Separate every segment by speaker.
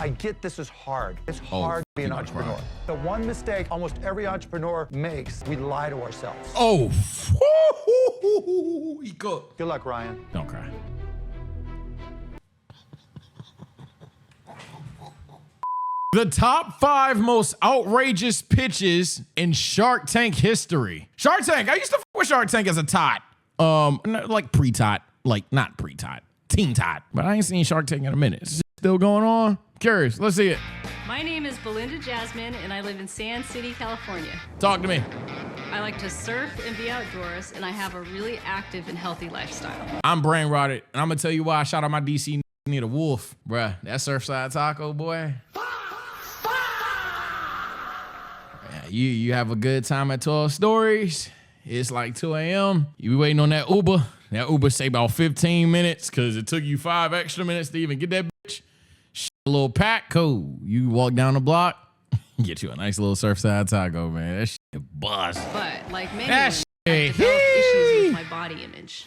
Speaker 1: I get this is hard. It's hard to be an entrepreneur. The one mistake almost every entrepreneur makes, we lie to ourselves.
Speaker 2: Oh, he cooked.
Speaker 1: Good luck, Ryan.
Speaker 2: Don't cry. The top 5 most outrageous pitches in Shark Tank history. Shark Tank. I used to fuck with Shark Tank as a tot. Like pre-tot, like not pre-tot, teen tot. But I ain't seen Shark Tank in a minute. Is it still going on? Curious. Let's see it.
Speaker 3: My name is Belinda Jasmine, and I live in Sand City, California.
Speaker 2: Talk to me.
Speaker 3: I like to surf and be outdoors, and I have a really active and healthy lifestyle.
Speaker 2: I'm brain rotted, and I'm gonna tell you why I shot out my DC near the wolf, bruh. That Surfside Taco, boy. Yeah, you have a good time at 12 Stories. It's like 2 a.m. You be waiting on that Uber. That Uber say about 15 minutes because it took you 5 extra minutes to even get that bitch. A little pack, cool. You walk down the block, get you a nice little Surfside Taco, man. That shit bust.
Speaker 3: But like many
Speaker 2: That
Speaker 3: women,
Speaker 2: shit.
Speaker 3: I developed issues with my body image.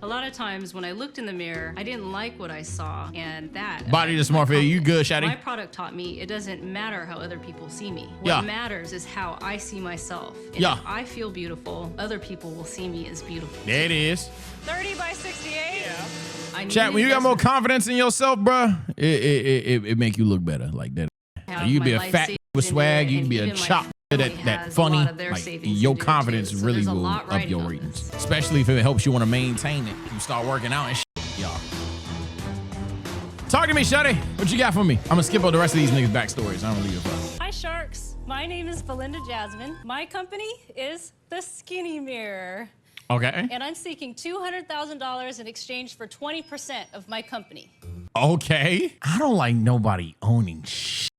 Speaker 3: A lot of times when I looked in the mirror, I didn't like what I saw, and that
Speaker 2: Body
Speaker 3: affected
Speaker 2: dysmorphia,
Speaker 3: my
Speaker 2: you good,
Speaker 3: confidence.
Speaker 2: Shadi?
Speaker 3: My product taught me it doesn't matter how other people see me. What
Speaker 2: Yeah.
Speaker 3: matters is how I see myself. And
Speaker 2: Yeah.
Speaker 3: if I feel beautiful, other people will see me as beautiful.
Speaker 2: There it is.
Speaker 3: 30 by 68? Yeah.
Speaker 2: Chat, when you got more confidence in yourself, bruh, it make you look better like that. So you can be a fat with swag, you can be a chop that funny. Like your confidence really will up your ratings, especially if it helps you want to maintain it. You start working out and shit, y'all. Talk to me, Shuddy. What you got for me? I'm gonna skip over the rest of these niggas' backstories. I don't really give a fuck.
Speaker 3: Hi, Sharks. My name is Belinda Jasmine. My company is the Skinny Mirror.
Speaker 2: Okay.
Speaker 3: And I'm seeking $200,000 in exchange for 20% of my company.
Speaker 2: Okay. I don't like nobody owning shit.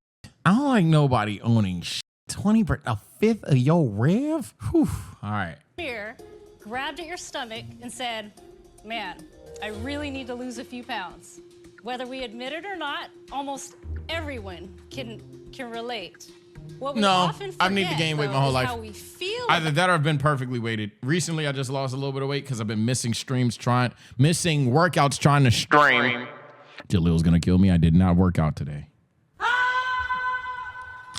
Speaker 2: I don't like nobody owning shit. 20%, a fifth of your rev? Whew. All right.
Speaker 3: Mirror grabbed at your stomach and said, man, I really need to lose a few pounds. Whether we admit it or not, almost everyone can relate. What we
Speaker 2: No,
Speaker 3: often forget,
Speaker 2: I've needed to gain weight my
Speaker 3: though,
Speaker 2: whole
Speaker 3: is
Speaker 2: life.
Speaker 3: how we feel.
Speaker 2: Either that or I've been perfectly weighted. Recently, I just lost a little bit of weight because I've been missing missing workouts trying to stream. Jalil's gonna kill me. I did not work out today.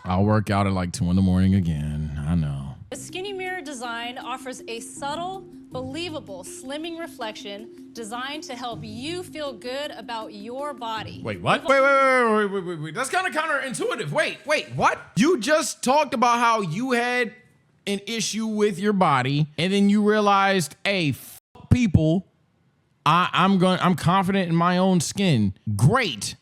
Speaker 2: I'll work out at like 2 in the morning again. I know.
Speaker 3: The Skinny Mirror design offers a subtle, believable slimming reflection designed to help you feel good about your body.
Speaker 2: Wait, what? Wait. That's kind of counterintuitive. Wait, what? You just talked about how you had an issue with your body, and then you realized, hey, fuck people. I'm confident in my own skin. Great.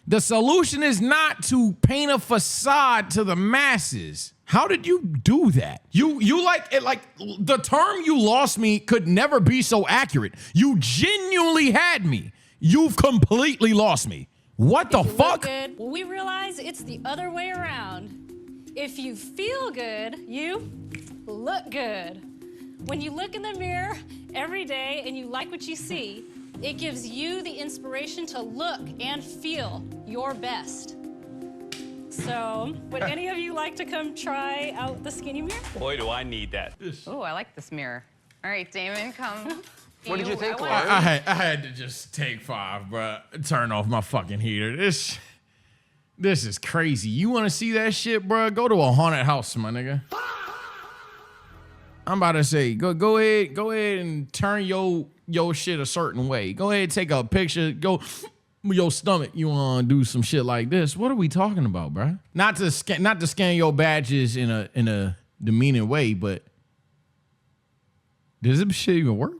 Speaker 2: The solution is not to paint a facade to the masses. How did you do that? You like it, like the term "you lost me" could never be so accurate. You genuinely had me. You've completely lost me. What the fuck?
Speaker 3: Good. Well, we realize it's the other way around. If you feel good, you look good. When you look in the mirror every day and you like what you see, it gives you the inspiration to look and feel your best. So, would any of you like to come try out the Skinny Mirror?
Speaker 4: Boy, do I need that.
Speaker 5: Oh, I like this mirror. All right, Damon, come.
Speaker 4: What did you think, Larry?
Speaker 2: I had to just take 5, bruh. Turn off my fucking heater. This is crazy. You want to see that shit, bruh? Go to a haunted house, my nigga. I'm about to say, go ahead and turn your shit a certain way. Go ahead, take a picture. Go with your stomach. You want to do some shit like this? What are we talking about, bruh? Not to scan your badges in a demeaning way, but does this shit even work?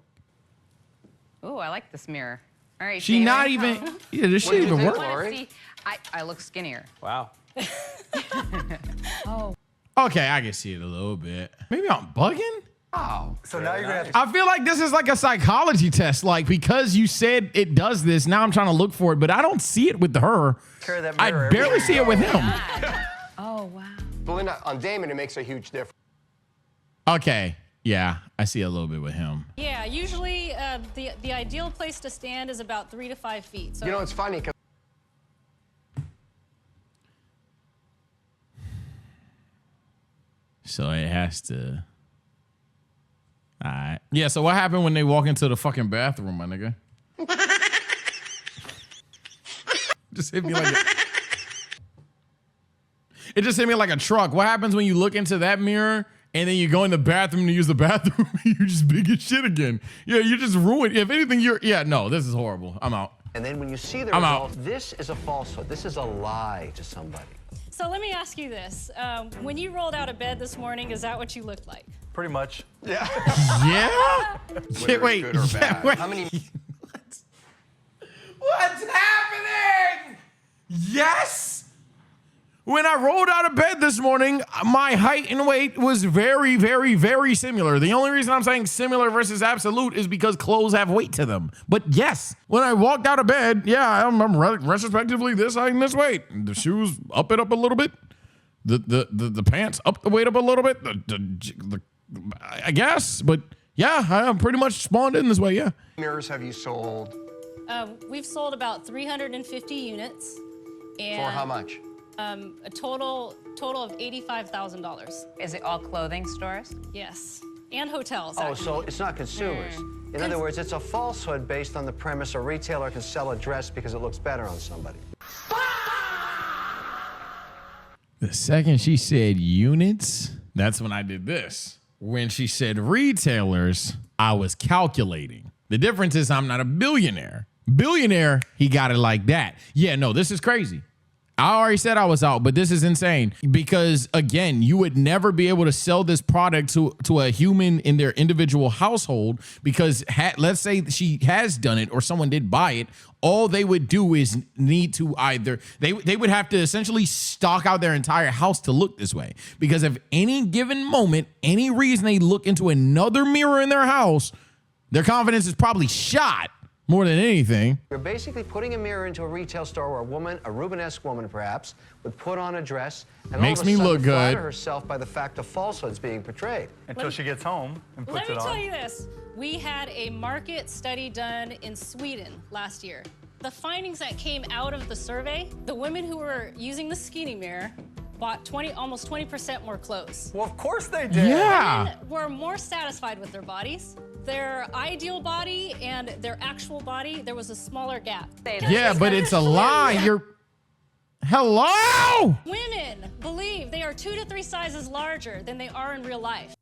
Speaker 5: Oh, I like this mirror. All right,
Speaker 2: She
Speaker 5: Damon,
Speaker 2: not
Speaker 5: come.
Speaker 2: even. Yeah, this
Speaker 4: What
Speaker 2: shit
Speaker 4: did you
Speaker 2: even
Speaker 4: think,
Speaker 2: work.
Speaker 4: Lori?
Speaker 5: See, I look skinnier.
Speaker 4: Wow.
Speaker 5: Oh.
Speaker 2: Okay, I can see it a little bit. Maybe I'm bugging.
Speaker 4: Oh.
Speaker 1: So now you're gonna have to
Speaker 2: I feel like this is like a psychology test. Like, because you said it does this, now I'm trying to look for it, but I don't see it with her.
Speaker 1: carry that
Speaker 2: I
Speaker 1: mirror
Speaker 2: barely
Speaker 1: everywhere
Speaker 2: see
Speaker 1: you
Speaker 2: it with him.
Speaker 5: Oh, wow.
Speaker 4: Belinda, on Damon, it makes a huge difference.
Speaker 2: Okay, yeah, I see a little bit with him.
Speaker 3: Yeah, usually the ideal place to stand is about 3 to 5 feet. So
Speaker 4: You know, it's funny because
Speaker 2: So it has to. All right. Yeah, so what happened when they walk into the fucking bathroom, my nigga? Just hit me like It just hit me like a truck. What happens when you look into that mirror and then you go in the bathroom to use the bathroom and you're just big as shit again? Yeah, you just ruined. If anything, no, this is horrible. I'm out.
Speaker 6: And then when you see the
Speaker 2: I'm
Speaker 6: results,
Speaker 2: out.
Speaker 6: this is a falsehood. This is a lie to somebody.
Speaker 3: So let me ask you this. When you rolled out of bed this morning, is that what you looked like?
Speaker 1: Pretty much.
Speaker 2: Yeah?
Speaker 4: Whether
Speaker 2: Wait,
Speaker 4: good or bad.
Speaker 2: wait.
Speaker 4: How many?
Speaker 2: What's happening? Yes. When I rolled out of bed this morning, my height and weight was very, very, very similar. The only reason I'm saying similar versus absolute is because clothes have weight to them. But yes, when I walked out of bed, yeah, I'm retrospectively this height and this weight. The shoes up it up a little bit. The pants up the weight up a little bit. I guess, but yeah, I'm pretty much spawned in this way. Yeah.
Speaker 4: Mirrors have you sold?
Speaker 3: We've sold about 350 units. And
Speaker 4: For how much?
Speaker 3: A total of $85,000.
Speaker 5: Is it all clothing stores?
Speaker 3: Yes, and hotels.
Speaker 6: Oh,
Speaker 3: actually.
Speaker 6: so it's not consumers. In other words, it's a falsehood based on the premise a retailer can sell a dress because it looks better on somebody.
Speaker 2: The second she said units, that's when I did this. When she said retailers, I was calculating. The difference is I'm not a billionaire. Billionaire, he got it like that. Yeah, no, this is crazy. I already said I was out, but this is insane because, again, you would never be able to sell this product to a human in their individual household because let's say she has done it or someone did buy it. All they would do is need to either they would have to essentially stock out their entire house to look this way because if any given moment, any reason they look into another mirror in their house, their confidence is probably shot. More than anything.
Speaker 6: You're basically putting a mirror into a retail store where a woman, a Rubenesque woman perhaps, would put on a dress and
Speaker 2: Makes
Speaker 6: all of a
Speaker 2: me
Speaker 6: sudden
Speaker 2: look good.
Speaker 6: flatter herself by the fact of falsehoods being portrayed.
Speaker 1: Until she gets home and puts
Speaker 3: Let me
Speaker 1: it on.
Speaker 3: tell you this. We had a market study done in Sweden last year. The findings that came out of the survey, the women who were using the skinny mirror bought almost 20% more clothes.
Speaker 1: Well, of course they did.
Speaker 2: Yeah.
Speaker 3: Women were more satisfied with their bodies. Their ideal body and their actual body, there was a smaller gap.
Speaker 2: Yeah, but it's a lie. Hello?
Speaker 3: Women believe they are 2 to 3 sizes larger than they are in real life.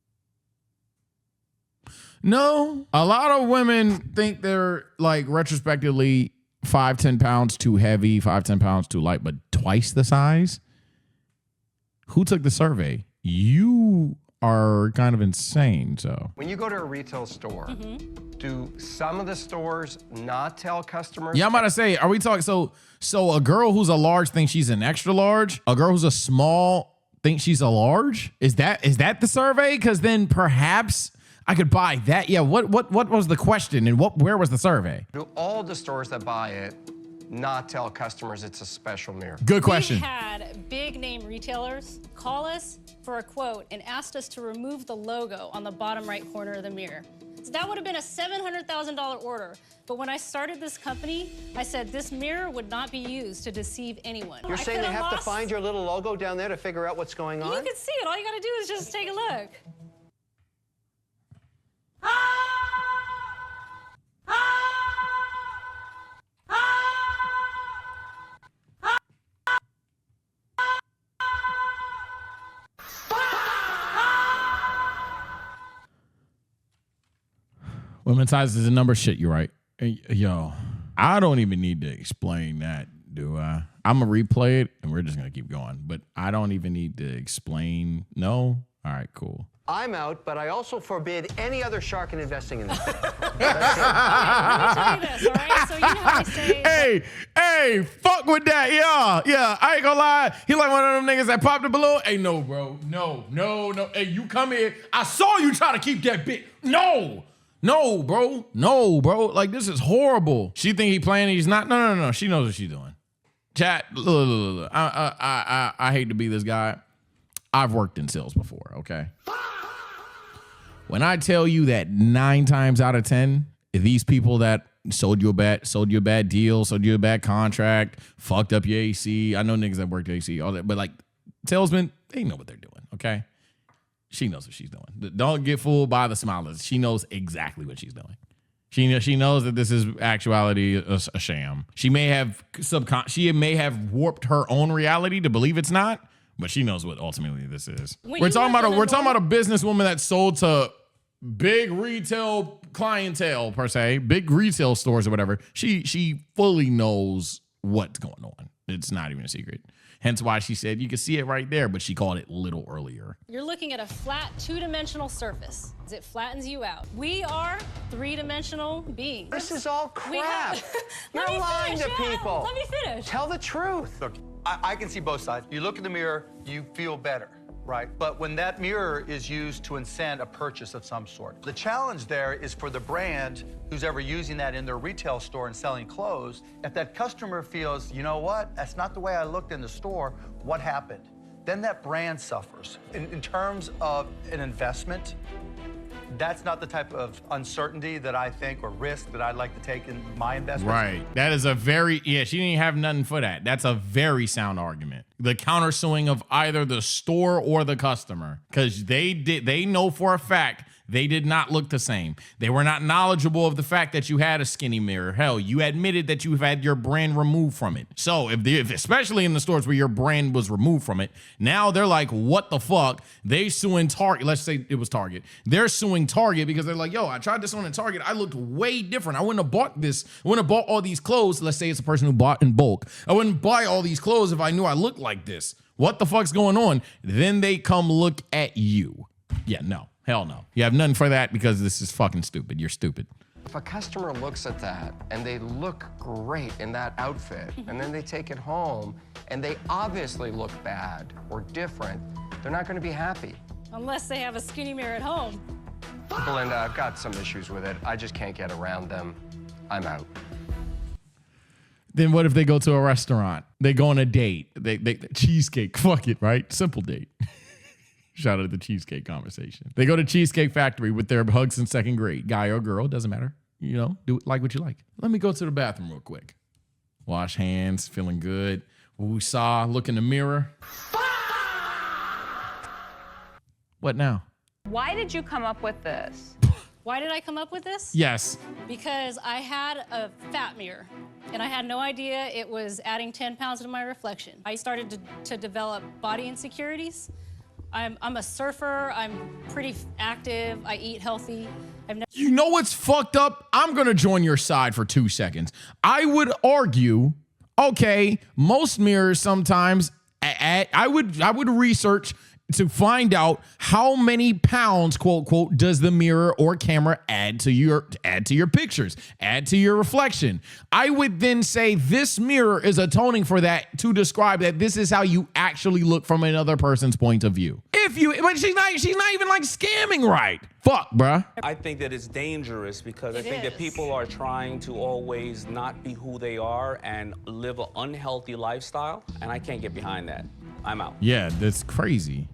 Speaker 2: No, a lot of women think they're like retrospectively 5-10 pounds too heavy, 5-10 pounds too light, but twice the size. Who took the survey? You are kind of insane. So
Speaker 4: When you go to a retail store, do some of the stores not tell customers?
Speaker 2: yeah, I'm about to say, are we talking? So a girl who's a large thinks she's an extra large. A girl who's a small thinks she's a large. Is that the survey? Because then perhaps I could buy that. Yeah. What was the question and where was the survey?
Speaker 4: Do all the stores that buy it not tell customers it's a special mirror?
Speaker 2: Good question.
Speaker 3: We've had big name retailers call us for a quote and asked us to remove the logo on the bottom right corner of the mirror. So that would have been a $700,000 order. But when I started this company, I said this mirror would not be used to deceive anyone.
Speaker 6: You're
Speaker 3: I
Speaker 6: saying they
Speaker 3: coulda
Speaker 6: have to
Speaker 3: lost-
Speaker 6: find your little logo down there to figure out what's going on?
Speaker 3: You can see it. All you got to do is just take a look.
Speaker 2: Women's size is a number. Shit, you're right. Hey, yo, I don't even need to explain that, do I? I'm going to replay it, and we're just going to keep going. But I don't even need to explain. No? All right, cool.
Speaker 6: I'm out, but I also forbid any other shark in investing in this.
Speaker 3: Let me tell you this, all right? So you know how they say...
Speaker 2: Hey, fuck with that. Yeah, I ain't gonna lie. He like one of them niggas that popped the balloon. Hey, no, bro. No. Hey, you come here. I saw you try to keep that bit. No, bro. Like, this is horrible. She think he playing, he's not. No. She knows what she's doing. Chat, look. I hate to be this guy. I've worked in sales before, okay? When I tell you that 9 times out of 10, these people that sold you a bad deal, sold you a bad contract, fucked up your AC. I know niggas that worked AC, all that, but like salesmen, they know what they're doing, okay? She knows what she's doing. Don't get fooled by the smilers. She knows exactly what she's doing. She knows that this is actuality a sham. She may have warped her own reality to believe it's not, But she knows what ultimately this is.
Speaker 3: When
Speaker 2: We're
Speaker 3: you
Speaker 2: talking
Speaker 3: work
Speaker 2: about
Speaker 3: in a
Speaker 2: a businesswoman that sold to big retail clientele per se, big retail stores or whatever. She fully knows what's going on. It's not even a secret. Hence why she said you can see it right there, but she called it little earlier.
Speaker 3: You're looking at a flat, two-dimensional surface. It flattens you out. We are three-dimensional beings.
Speaker 6: This is all
Speaker 3: We
Speaker 6: crap.
Speaker 3: have-
Speaker 6: You're
Speaker 3: Let me
Speaker 6: lying
Speaker 3: finish,
Speaker 6: to
Speaker 3: yeah,
Speaker 6: people.
Speaker 3: Let me finish.
Speaker 6: Tell the truth.
Speaker 1: Look, I can see both sides. You look in the mirror, you feel better, right? But when that mirror is used to incent a purchase of some sort, the challenge there is for the brand who's ever using that in their retail store and selling clothes. If that customer feels, you know what, that's not the way I looked in the store, what happened? Then that brand suffers. In terms of an investment, that's not the type of uncertainty that I think or risk that I'd like to take in my investment.
Speaker 2: Right. That is a very, she didn't even have nothing for that. That's a very sound argument. The countersuing of either the store or the customer, because they know for a fact they did not look the same. They were not knowledgeable of the fact that you had a skinny mirror. Hell, you admitted that you've had your brand removed from it. So if especially in the stores where your brand was removed from it, now they're like, what the fuck? They suing Target. Let's say it was Target. They're suing Target because they're like, yo, I tried this on at Target. I looked way different. I wouldn't have bought this. I wouldn't have bought all these clothes. Let's say it's a person who bought in bulk. I wouldn't buy all these clothes if I knew I looked like this. What the fuck's going on? Then they come look at you. Yeah, no. Hell no. You have nothing for that because this is fucking stupid. You're stupid.
Speaker 4: If a customer looks at that and they look great in that outfit, and then they take it home and they obviously look bad or different, they're not going to be happy.
Speaker 3: Unless they have a skinny mirror at home.
Speaker 4: Belinda, I've got some issues with it. I just can't get around them. I'm out.
Speaker 2: Then what if they go to a restaurant? They go on a date. They cheesecake. Fuck it, right? Simple date. Shout out to the cheesecake conversation. They go to Cheesecake Factory with their hugs in second grade. Guy or girl, doesn't matter. You know, do it like what you like. Let me go to the bathroom real quick. Wash hands, feeling good. Woosah, look in the mirror. What now?
Speaker 5: Why did you come up with this?
Speaker 3: Why did I come up with this?
Speaker 2: Yes.
Speaker 3: Because I had a fat mirror and I had no idea it was adding 10 pounds to my reflection. I started to develop body insecurities. I'm a surfer, I'm pretty active, I eat healthy.
Speaker 2: You know what's fucked up? I'm gonna join your side for 2 seconds. I would argue, okay, most mirrors sometimes, I would research to find out how many pounds, quote, quote, does the mirror or camera add to your pictures, add to your reflection. I would then say this mirror is atoning for that to describe that this is how you actually look from another person's point of view. But she's not even like scamming right. Fuck, bruh.
Speaker 7: I think that it's dangerous because I think that people are trying to always not be who they are and live an unhealthy lifestyle, and I can't get behind that. I'm out.
Speaker 2: Yeah, that's crazy.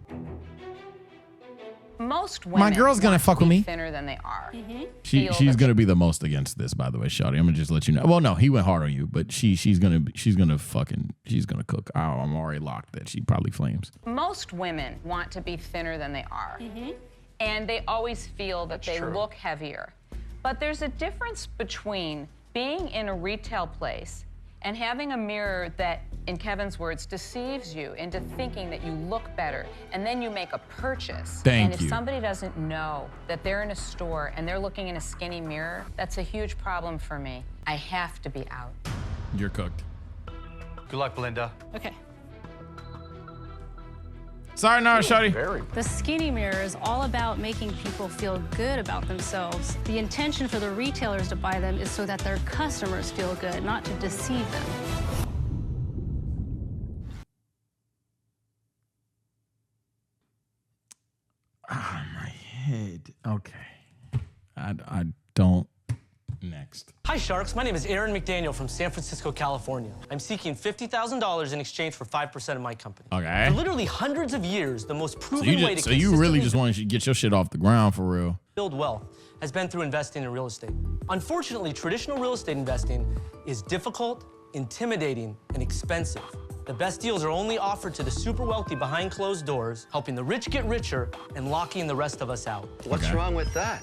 Speaker 5: Most women
Speaker 2: My girl's gonna
Speaker 5: want to
Speaker 2: fuck with
Speaker 5: be
Speaker 2: me.
Speaker 5: thinner than they are.
Speaker 2: She's gonna be the most against this, by the way, Shawty. I'm gonna just let you know. Well, no, he went hard on you, but she's gonna cook. Oh, I'm already locked that she probably flames.
Speaker 5: Most women want to be thinner than they are. And they always feel that they look heavier. But there's a difference between being in a retail place and having a mirror that, in Kevin's words, deceives you into thinking that you look better, and then you make a purchase.
Speaker 2: Thank
Speaker 5: and if
Speaker 2: you.
Speaker 5: somebody doesn't know that they're in a store and they're looking in a skinny mirror, that's a huge problem for me. I have to be out.
Speaker 2: You're cooked.
Speaker 1: Good luck, Belinda.
Speaker 3: Okay.
Speaker 2: Sorry, no, Shawty.
Speaker 3: The skinny mirror is all about making people feel good about themselves. The intention for the retailers to buy them is so that their customers feel good, not to deceive them.
Speaker 2: Ah, my head. Okay. I don't. Next.
Speaker 8: Hi, Sharks. My name is Aaron McDaniel from San Francisco, California. I'm seeking $50,000 in exchange for 5% of my company.
Speaker 2: Okay.
Speaker 8: For literally hundreds of years, the most proven way to
Speaker 2: So you really
Speaker 8: consistently
Speaker 2: just want to get your shit off the ground for real.
Speaker 8: build wealth has been through investing in real estate. Unfortunately, traditional real estate investing is difficult, intimidating, and expensive. The best deals are only offered to the super wealthy behind closed doors, helping the rich get richer and locking the rest of us out.
Speaker 6: What's wrong with that?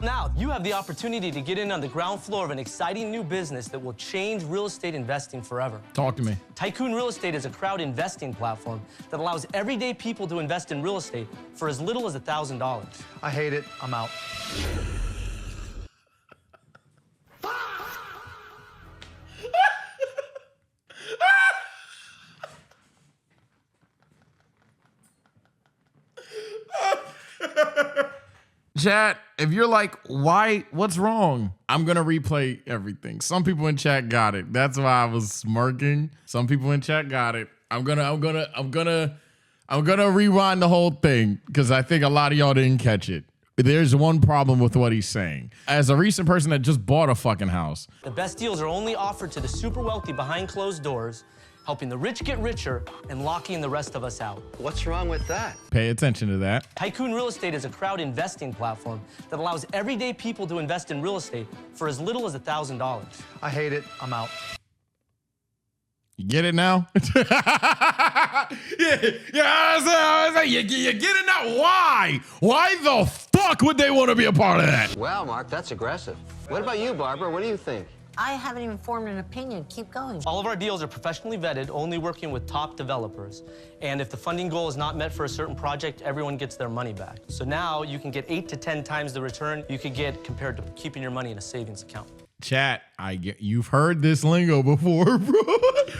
Speaker 8: Now, you have the opportunity to get in on the ground floor of an exciting new business that will change real estate investing forever.
Speaker 2: Talk to me.
Speaker 8: Tycoon Real Estate is a crowd investing platform that allows everyday people to invest in real estate for as little as $1,000.
Speaker 1: I hate it. I'm out.
Speaker 2: Chat, if you're like, why, what's wrong? I'm gonna replay everything. Some people in chat got it. That's why I was smirking. Some people in chat got it. I'm gonna rewind the whole thing because I think a lot of y'all didn't catch it. There's one problem with what he's saying. As a recent person that just bought a fucking house.
Speaker 8: The best deals are only offered to the super wealthy behind closed doors, helping the rich get richer and locking the rest of us out.
Speaker 6: What's wrong with that?
Speaker 2: Pay attention to that.
Speaker 8: Tycoon Real Estate is a crowd investing platform that allows everyday people to invest in real estate for as little as $1,000.
Speaker 1: I hate it. I'm out.
Speaker 2: You get it now? Yeah, you get it now. Why? Why the fuck would they want to be a part of that?
Speaker 6: Well, Mark, that's aggressive. What about you, Barbara? What do you think?
Speaker 9: I haven't even formed an opinion. Keep going.
Speaker 8: All of our deals are professionally vetted, only working with top developers. And if the funding goal is not met for a certain project, everyone gets their money back. So now you can get 8 to 10 times the return you could get compared to keeping your money in a savings account.
Speaker 2: Chat, you've heard this lingo before, bro.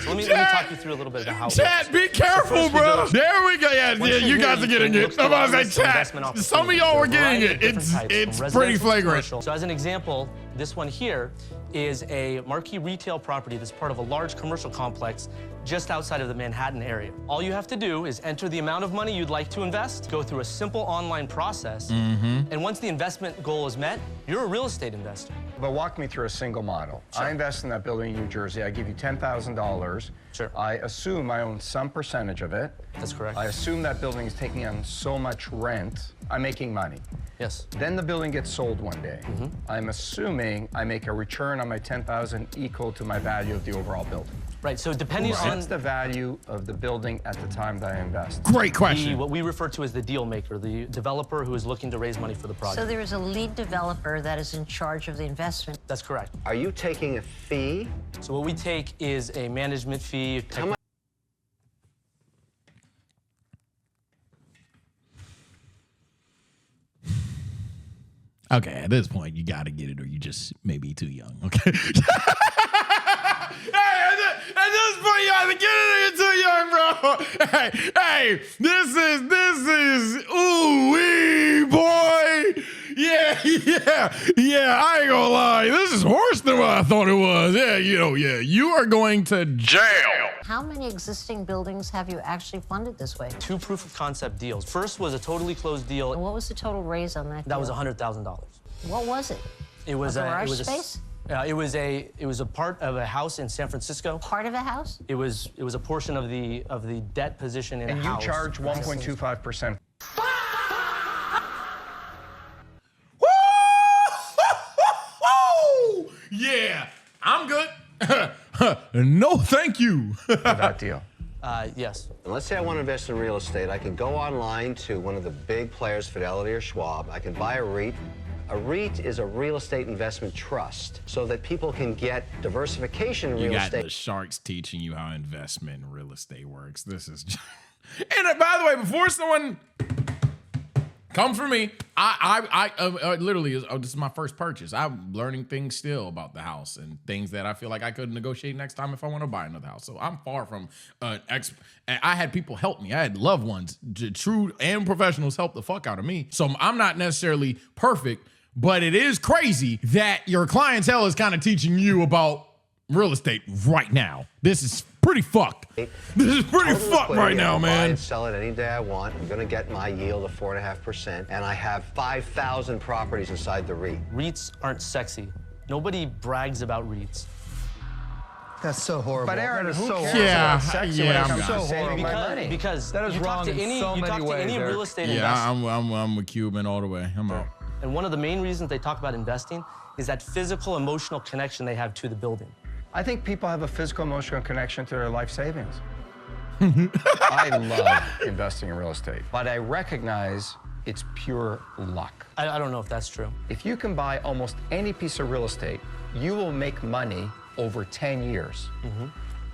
Speaker 8: So let me talk you through a little bit about how it
Speaker 2: Chat,
Speaker 8: works.
Speaker 2: be careful,
Speaker 8: So
Speaker 2: bro. There we go. Yeah, you guys are getting it. I'm about to say, chat. Some of y'all were getting it. It's pretty flagrant.
Speaker 8: So as an example, this one here is a marquee retail property that's part of a large commercial complex just outside of the Manhattan area. All you have to do is enter the amount of money you'd like to invest, go through a simple online process, and once the investment goal is met, you're a real estate investor.
Speaker 4: But walk me through a single model. Sure. I invest in that building in New Jersey. I give you $10,000.
Speaker 8: Sure.
Speaker 4: I assume I own some percentage of it.
Speaker 8: That's correct.
Speaker 4: I assume that building is taking on so much rent. I'm making money.
Speaker 8: Yes.
Speaker 4: Then the building gets sold one day. I'm assuming I make a return on my $10,000 equal to my value of the overall building.
Speaker 8: Right, so depending on...
Speaker 4: What's the value of the building at the time that I invest?
Speaker 2: Great question.
Speaker 8: What we refer to as the deal maker, the developer who is looking to raise money for the project.
Speaker 9: So there is a lead developer that is in charge of the investment.
Speaker 8: That's correct.
Speaker 6: Are you taking a fee?
Speaker 8: So what we take is a management fee.
Speaker 2: Okay, at this point, you gotta get it, or you just maybe too young. Okay. At this point, you either get it or you're too young, bro. Hey, this is ooh-wee, boy. Yeah, I ain't gonna lie. This is worse than what I thought it was. Yeah, you are going to jail.
Speaker 9: How many existing buildings have you actually funded this way?
Speaker 8: 2 proof of concept deals. First was a totally closed deal.
Speaker 9: And what was the total raise on that deal?
Speaker 8: That was $100,000.
Speaker 9: What was it?
Speaker 8: It was
Speaker 9: a garage space?
Speaker 8: It was a part of a house in San Francisco.
Speaker 9: Part of a house?
Speaker 8: It was a portion of the debt position in a house.
Speaker 4: And you charge 1.25%.
Speaker 2: Yeah, I'm good. No, thank you.
Speaker 4: For that deal.
Speaker 8: Yes.
Speaker 6: And let's say I want to invest in real estate. I can go online to one of the big players, Fidelity or Schwab. I can buy a REIT. A REIT is a real estate investment trust, so that people can get diversification in real estate.
Speaker 2: You got the sharks teaching you how investment in real estate works. This is just... And by the way, before someone comes for me, I literally, this is my first purchase. I'm learning things still about the house and things that I feel like I could negotiate next time if I want to buy another house. So I'm far from an expert. And I had people help me. I had loved ones, true and professionals, help the fuck out of me. So I'm not necessarily perfect, but it is crazy that your clientele is kind of teaching you about real estate right now. This is pretty fucked. This is pretty fucked right now, man.
Speaker 6: Buy and sell it any day I want. I'm gonna get my yield of 4.5%, and I have 5,000 properties inside the REIT.
Speaker 8: REITs aren't sexy. Nobody brags about REITs.
Speaker 10: That's so horrible.
Speaker 4: But Aaron,
Speaker 10: that is
Speaker 4: who
Speaker 10: so
Speaker 4: cares
Speaker 10: horrible.
Speaker 4: about sex when it
Speaker 2: I'm
Speaker 4: comes to
Speaker 2: done.
Speaker 4: saving my money?
Speaker 8: Because
Speaker 10: That is
Speaker 8: you talk
Speaker 10: wrong
Speaker 8: to
Speaker 10: in
Speaker 8: any,
Speaker 10: so
Speaker 8: you
Speaker 10: many
Speaker 8: talk to any
Speaker 10: ways,
Speaker 8: real
Speaker 10: Eric.
Speaker 8: estate
Speaker 2: Yeah,
Speaker 8: investor.
Speaker 2: I'm a Cuban all the way. I'm out.
Speaker 8: And one of the main reasons they talk about investing is that physical, emotional connection they have to the building.
Speaker 4: I think people have a physical, emotional connection to their life savings. I love investing in real estate, but I recognize it's pure luck.
Speaker 8: I don't know if that's true.
Speaker 4: If you can buy almost any piece of real estate, you will make money over 10 years.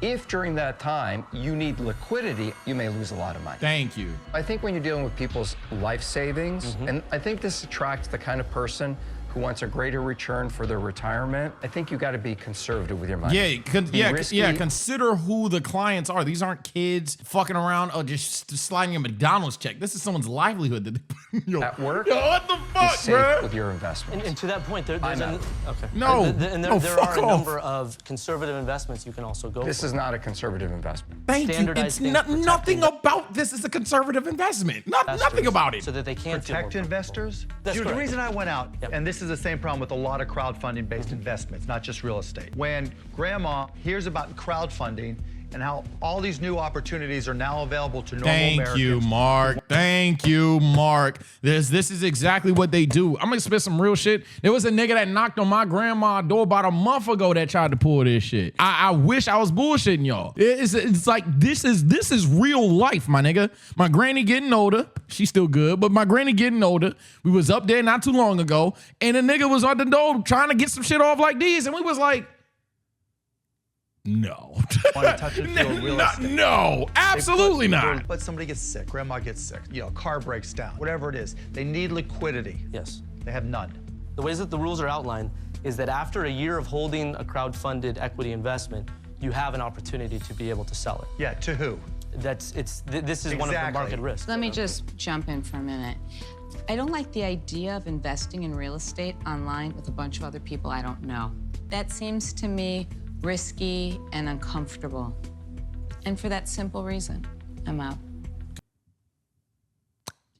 Speaker 4: If during that time you need liquidity, you may lose a lot of money.
Speaker 2: Thank you.
Speaker 4: I think when you're dealing with people's life savings, and I think this attracts the kind of person who wants a greater return for their retirement, I think you got to be conservative with your money.
Speaker 2: Yeah, consider who the clients are. These aren't kids fucking around or just sliding a McDonald's check. This is someone's livelihood. That
Speaker 4: At work,
Speaker 2: yo, what the fuck,
Speaker 4: be safe
Speaker 2: bro?
Speaker 4: with your investments.
Speaker 8: And to that point, there are
Speaker 2: fuck
Speaker 8: a number of conservative investments you can also go
Speaker 4: This
Speaker 8: for.
Speaker 4: is not a conservative investment.
Speaker 2: Thank you.
Speaker 8: Standardized
Speaker 2: It's
Speaker 8: things
Speaker 2: nothing
Speaker 8: protecting-
Speaker 2: about this is a conservative investment. Nothing
Speaker 8: investors
Speaker 2: about it.
Speaker 8: So that they can feel more
Speaker 1: Protect
Speaker 8: comfortable.
Speaker 1: investors.
Speaker 8: That's
Speaker 1: Dude, the
Speaker 8: correct.
Speaker 1: reason I went out,
Speaker 8: Yep.
Speaker 1: and this is the same problem with a lot of crowdfunding-based investments, not just real estate. When grandma hears about crowdfunding and how all these new opportunities are now available to normal Americans.
Speaker 2: Thank you, Mark. Thank you, Mark. This is exactly what they do. I'm gonna spit some real shit. There was a nigga that knocked on my grandma's door about a month ago that tried to pull this shit. I wish I was bullshitting y'all. It's like this is real life, my nigga. My granny getting older. She's still good, but my granny getting older. We was up there not too long ago, and a nigga was on the door trying to get some shit off like these, and we was like, no.
Speaker 1: Want to touch and feel real estate.
Speaker 2: No, absolutely not.
Speaker 1: But somebody gets sick, grandma gets sick, car breaks down, whatever it is. They need liquidity.
Speaker 8: Yes.
Speaker 1: They have none.
Speaker 8: The ways that the rules are outlined is that after a year of holding a crowd-funded equity investment, you have an opportunity to be able to sell it.
Speaker 1: Yeah, to who?
Speaker 8: This is one of the
Speaker 1: Exactly.
Speaker 8: market risks.
Speaker 11: Let me just jump in for a minute. I don't like the idea of investing in real estate online with a bunch of other people I don't know. That seems to me risky and uncomfortable. And for that simple reason, I'm out.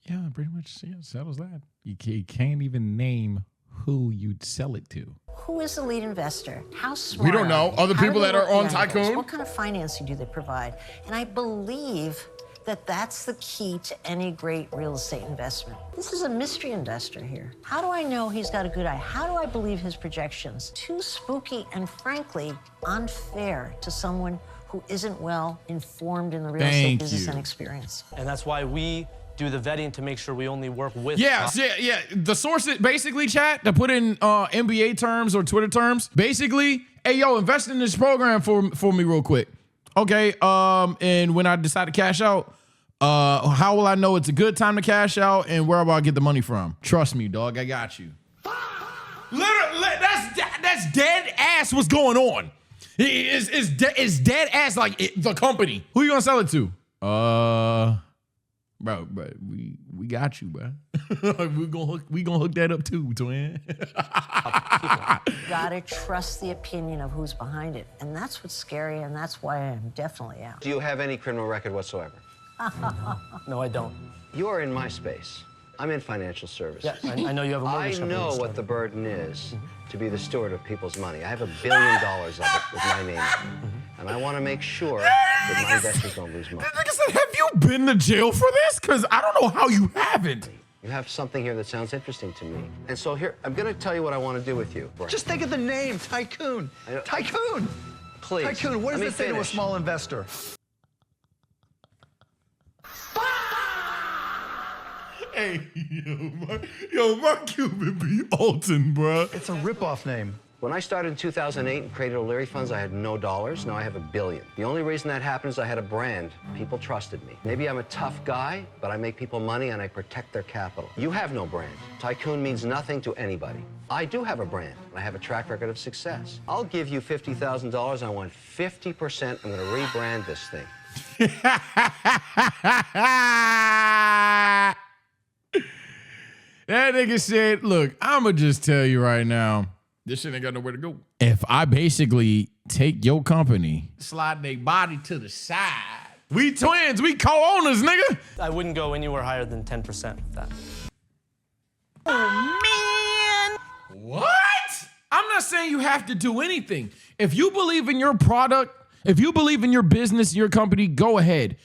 Speaker 2: Yeah, pretty much settles that. You can't even name who you'd sell it to.
Speaker 9: Who is the lead investor? How smart?
Speaker 2: We don't know.
Speaker 9: are they?
Speaker 2: Other
Speaker 9: How do
Speaker 2: people
Speaker 9: they
Speaker 2: that are
Speaker 9: work the
Speaker 2: on
Speaker 9: angles?
Speaker 2: Tycoon?
Speaker 9: What kind of financing do they provide? And I believe that that's the key to any great real estate investment. This is a mystery investor here. How do I know he's got a good eye? How do I believe his projections? Too spooky and frankly unfair to someone who isn't well informed in the real estate
Speaker 2: Thank
Speaker 9: business
Speaker 2: you.
Speaker 9: and experience.
Speaker 8: And that's why we do the vetting to make sure we only work with.
Speaker 2: Yeah. The sources, basically, chat, to put in NBA terms or Twitter terms, basically, hey, yo, invest in this program for me real quick. Okay, and when I decide to cash out, how will I know it's a good time to cash out and where will I get the money from? Trust me, dog, I got you. Literally, that's dead ass what's going on. It's dead ass like the company. Who you gonna sell it to? Bro, we got you, bro. we gonna hook that up too, twin.
Speaker 9: Gotta trust the opinion of who's behind it. And that's what's scary, and that's why I'm definitely out.
Speaker 6: Do you have any criminal record whatsoever?
Speaker 8: No, I don't.
Speaker 6: You are in my space. I'm in financial services.
Speaker 8: Yeah, I know you have a
Speaker 6: I
Speaker 8: mortgage company.
Speaker 6: know what the burden is to be the steward of people's money. I have $1 billion of it with my name on it. And I want to make sure that my investors don't lose money.
Speaker 2: Like I said, have you been to jail for this? Because I don't know how you haven't.
Speaker 6: You have something here that sounds interesting to me. And so here, I'm going to tell you what I want to do with you. Brian.
Speaker 1: Just think of the name, Tycoon. Tycoon.
Speaker 6: Please.
Speaker 1: Tycoon, what does
Speaker 6: let me
Speaker 1: it say to a
Speaker 6: finish.
Speaker 1: small investor?
Speaker 2: Hey, Mark Cuban be Alton, bro.
Speaker 1: It's a ripoff name.
Speaker 6: When I started in 2008 and created O'Leary Funds, I had no dollars. Now I have $1 billion. The only reason that happened is I had a brand. People trusted me. Maybe I'm a tough guy, but I make people money and I protect their capital. You have no brand. Tycoon means nothing to anybody. I do have a brand, and I have a track record of success. I'll give you $50,000. I want 50%. I'm going to rebrand this thing.
Speaker 2: That nigga said, look, I'ma just tell you right now, this shit ain't got nowhere to go. If I basically take your company, slide their body to the side, we twins, we co-owners, nigga.
Speaker 8: I wouldn't go anywhere higher than 10% with that.
Speaker 2: Oh, man. What? I'm not saying you have to do anything. If you believe in your product, if you believe in your business, your company, go ahead.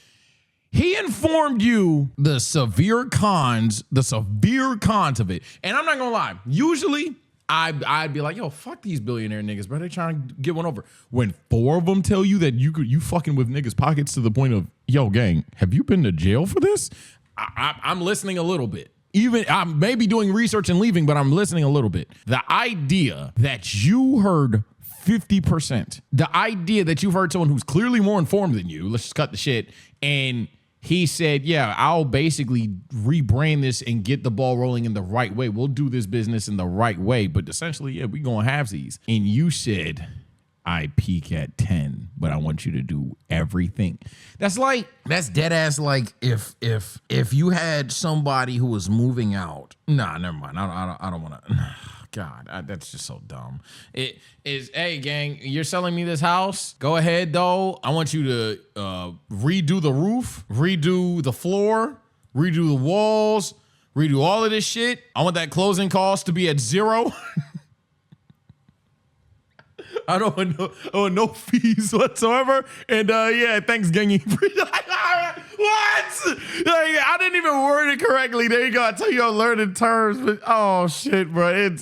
Speaker 2: He informed you the severe cons of it. And I'm not gonna lie, usually I'd be like, yo, fuck these billionaire niggas, bro. They trying to get one over. When 4 of them tell you that you fucking with niggas' pockets to the point of, yo, gang, have you been to jail for this? I'm listening a little bit. even I'm maybe doing research and leaving, but I'm listening a little bit. The idea that you heard 50%, the idea that you've heard someone who's clearly more informed than you, let's just cut the shit, and he said, yeah, I'll basically rebrand this and get the ball rolling in the right way. We'll do this business in the right way. But essentially, yeah, we're going to have these. And you said, I peak at 10, but I want you to do everything. That's dead ass like if you had somebody who was moving out. Nah, never mind. I don't want to. God, that's just so dumb. It is, hey, gang, you're selling me this house. Go ahead, though. I want you to redo the roof, redo the floor, redo the walls, redo all of this shit. I want that closing cost to be at 0. I don't want no fees whatsoever. And yeah, thanks, gangy. What? Like, I didn't even word it correctly. There you go. I tell you, I'm learning terms, but oh shit, bro.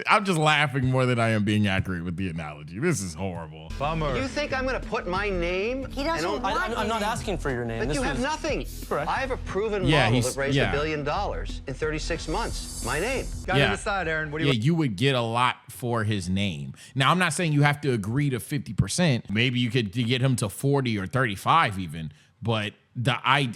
Speaker 2: I'm just laughing more than I am being accurate with the analogy. This is horrible.
Speaker 1: Bummer.
Speaker 6: You think I'm going to put my name?
Speaker 9: He doesn't want
Speaker 8: I'm not asking for your name.
Speaker 6: But you have nothing.
Speaker 8: Correct.
Speaker 6: I have a proven
Speaker 2: Yeah,
Speaker 6: model that raised
Speaker 2: yeah.
Speaker 6: $1 billion in 36 months. My name.
Speaker 1: Got to decide, Aaron. What do you
Speaker 2: you would get a lot for his name. Now, I'm not saying you have to agree to 50%. Maybe you could get him to 40 or 35 even. But I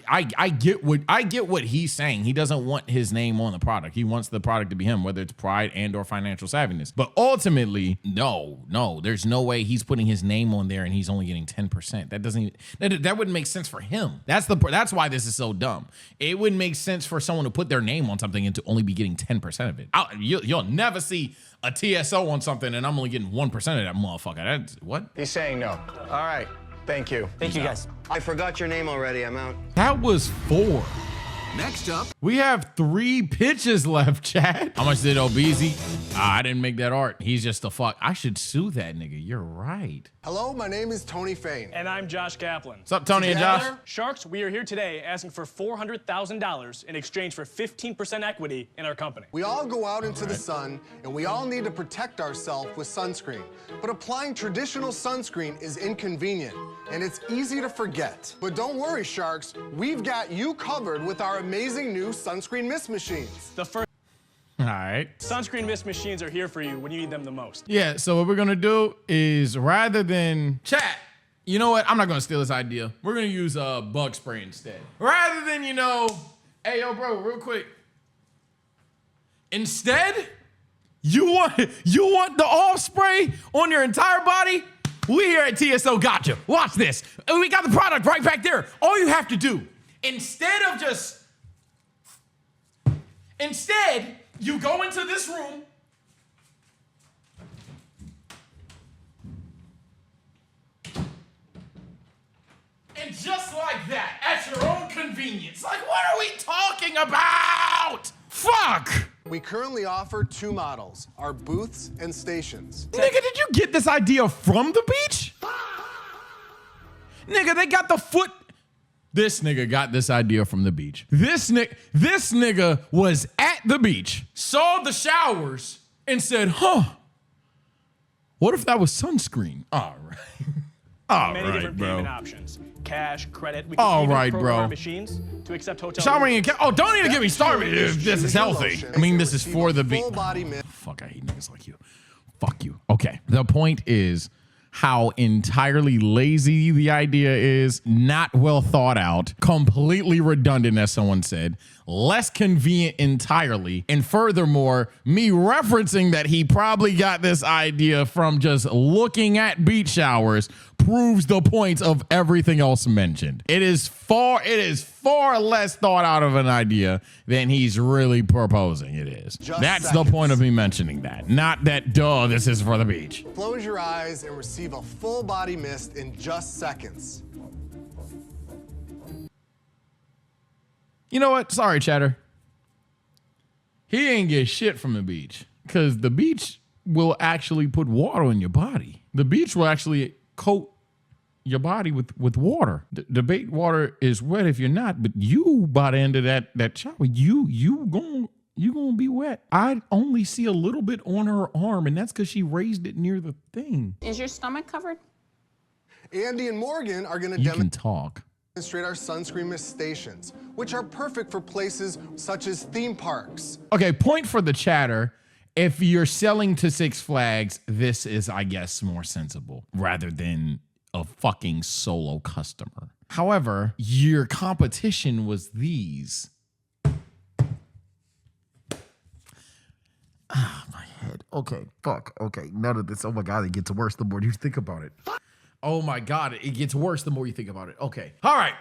Speaker 2: get what he's saying. He doesn't want his name on the product. He wants the product to be him, whether it's pride and or financial savviness. But ultimately, no, there's no way he's putting his name on there and he's only getting 10%. That wouldn't make sense for him. That's why this is so dumb. It wouldn't make sense for someone to put their name on something and to only be getting 10% of it. You'll never see a TSO on something and I'm only getting 1% of that motherfucker. That's what?
Speaker 12: He's saying no. All right. Thank you.
Speaker 8: Thank you, guys.
Speaker 6: I forgot your name already. I'm out.
Speaker 2: That was 4.
Speaker 13: Next up,
Speaker 2: we have 3 pitches left, Chad. How much did Obeezy? I didn't make that art. He's just a fuck. I should sue that nigga. You're right.
Speaker 12: Hello, my name is Tony Fain.
Speaker 14: And I'm Josh Kaplan.
Speaker 2: What's up, Tony and Josh?
Speaker 14: Sharks, we are here today asking for $400,000 in exchange for 15% equity in our company.
Speaker 12: We all go out into the sun, and we all need to protect ourselves with sunscreen. But applying traditional sunscreen is inconvenient, and it's easy to forget. But don't worry, Sharks. We've got you covered with our amazing new sunscreen mist machines.
Speaker 14: The first
Speaker 2: All right.
Speaker 14: sunscreen mist machines are here for you when you need them the most.
Speaker 2: Yeah, so what we're going to do is rather than chat, you know what? I'm not going to steal this idea. We're going to use bug spray instead. Rather than, hey, yo, bro, real quick. Instead, you want the off spray on your entire body? We here at TSO got you. Watch this. We got the product right back there. All you have to do, instead, you go into this room. And just like that, at your own convenience. Like, what are we talking about? Fuck!
Speaker 12: We currently offer 2 models, our booths and stations.
Speaker 2: Nigga, did you get this idea from the beach? Nigga, they got the foot. This nigga got this idea from the beach. This nigga was at the beach, saw the showers, and said, what if that was sunscreen? All right. All
Speaker 14: Many
Speaker 2: right,
Speaker 14: different
Speaker 2: bro.
Speaker 14: payment options. Cash, credit. We can
Speaker 2: All
Speaker 14: even
Speaker 2: right,
Speaker 14: program
Speaker 2: bro.
Speaker 14: our machines to accept hotel
Speaker 2: Showering
Speaker 14: rooms.
Speaker 2: and don't even get me started. This is healthy. I mean, this is for the beach.
Speaker 12: Full body mist.
Speaker 2: Fuck, I hate niggas like you. Fuck you. Okay. The point is how entirely lazy the idea is, not well thought out, completely redundant, as someone said, less convenient entirely, and furthermore, me referencing that he probably got this idea from just looking at beach showers proves the points of everything else mentioned. It is far less thought out of an idea than he's really proposing it is. That's the point of me mentioning that. Not that, this is for the beach.
Speaker 12: Close your eyes and receive a full body mist in just seconds.
Speaker 2: You know what? Sorry, Chatter. He ain't get shit from the beach, because the beach will actually put water in your body. The beach will actually coat your body with water. The bait water is wet if you're not, but you, by the end of that shower, you gonna be wet. I only see a little bit on her arm, and that's because she raised it near the thing.
Speaker 11: Is your stomach covered?
Speaker 12: Andy and Morgan are going to
Speaker 2: You can talk.
Speaker 12: Demonstrate our sunscreen mist stations, which are perfect for places such as theme parks.
Speaker 2: Okay, point for the chatter. If you're selling to Six Flags, this is, I guess, more sensible rather than a fucking solo customer. However, your competition was these. Ah, my head. Okay, fuck. Okay, none of this. Oh my God, it gets worse the more you think about it. Oh my God, it gets worse the more you think about it. Okay. All right.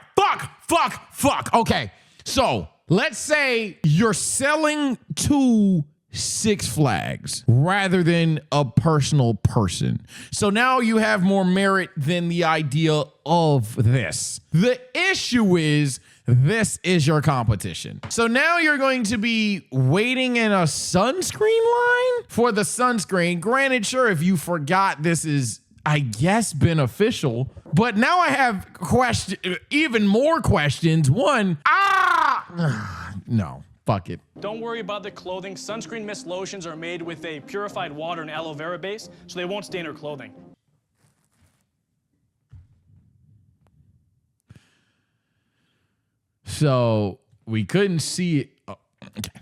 Speaker 2: Fuck. Okay. So let's say you're selling to Six Flags rather than a personal person. So now you have more merit than the idea of this. The issue is this is your competition. So now you're going to be waiting in a sunscreen line for the sunscreen. Granted, sure, if you forgot, this is, I guess, beneficial. But now I have even more questions. One, no. Fuck it.
Speaker 14: Don't worry about the clothing. Sunscreen mist lotions are made with a purified water and aloe vera base, so they won't stain your clothing.
Speaker 2: So we couldn't see it. Oh, okay.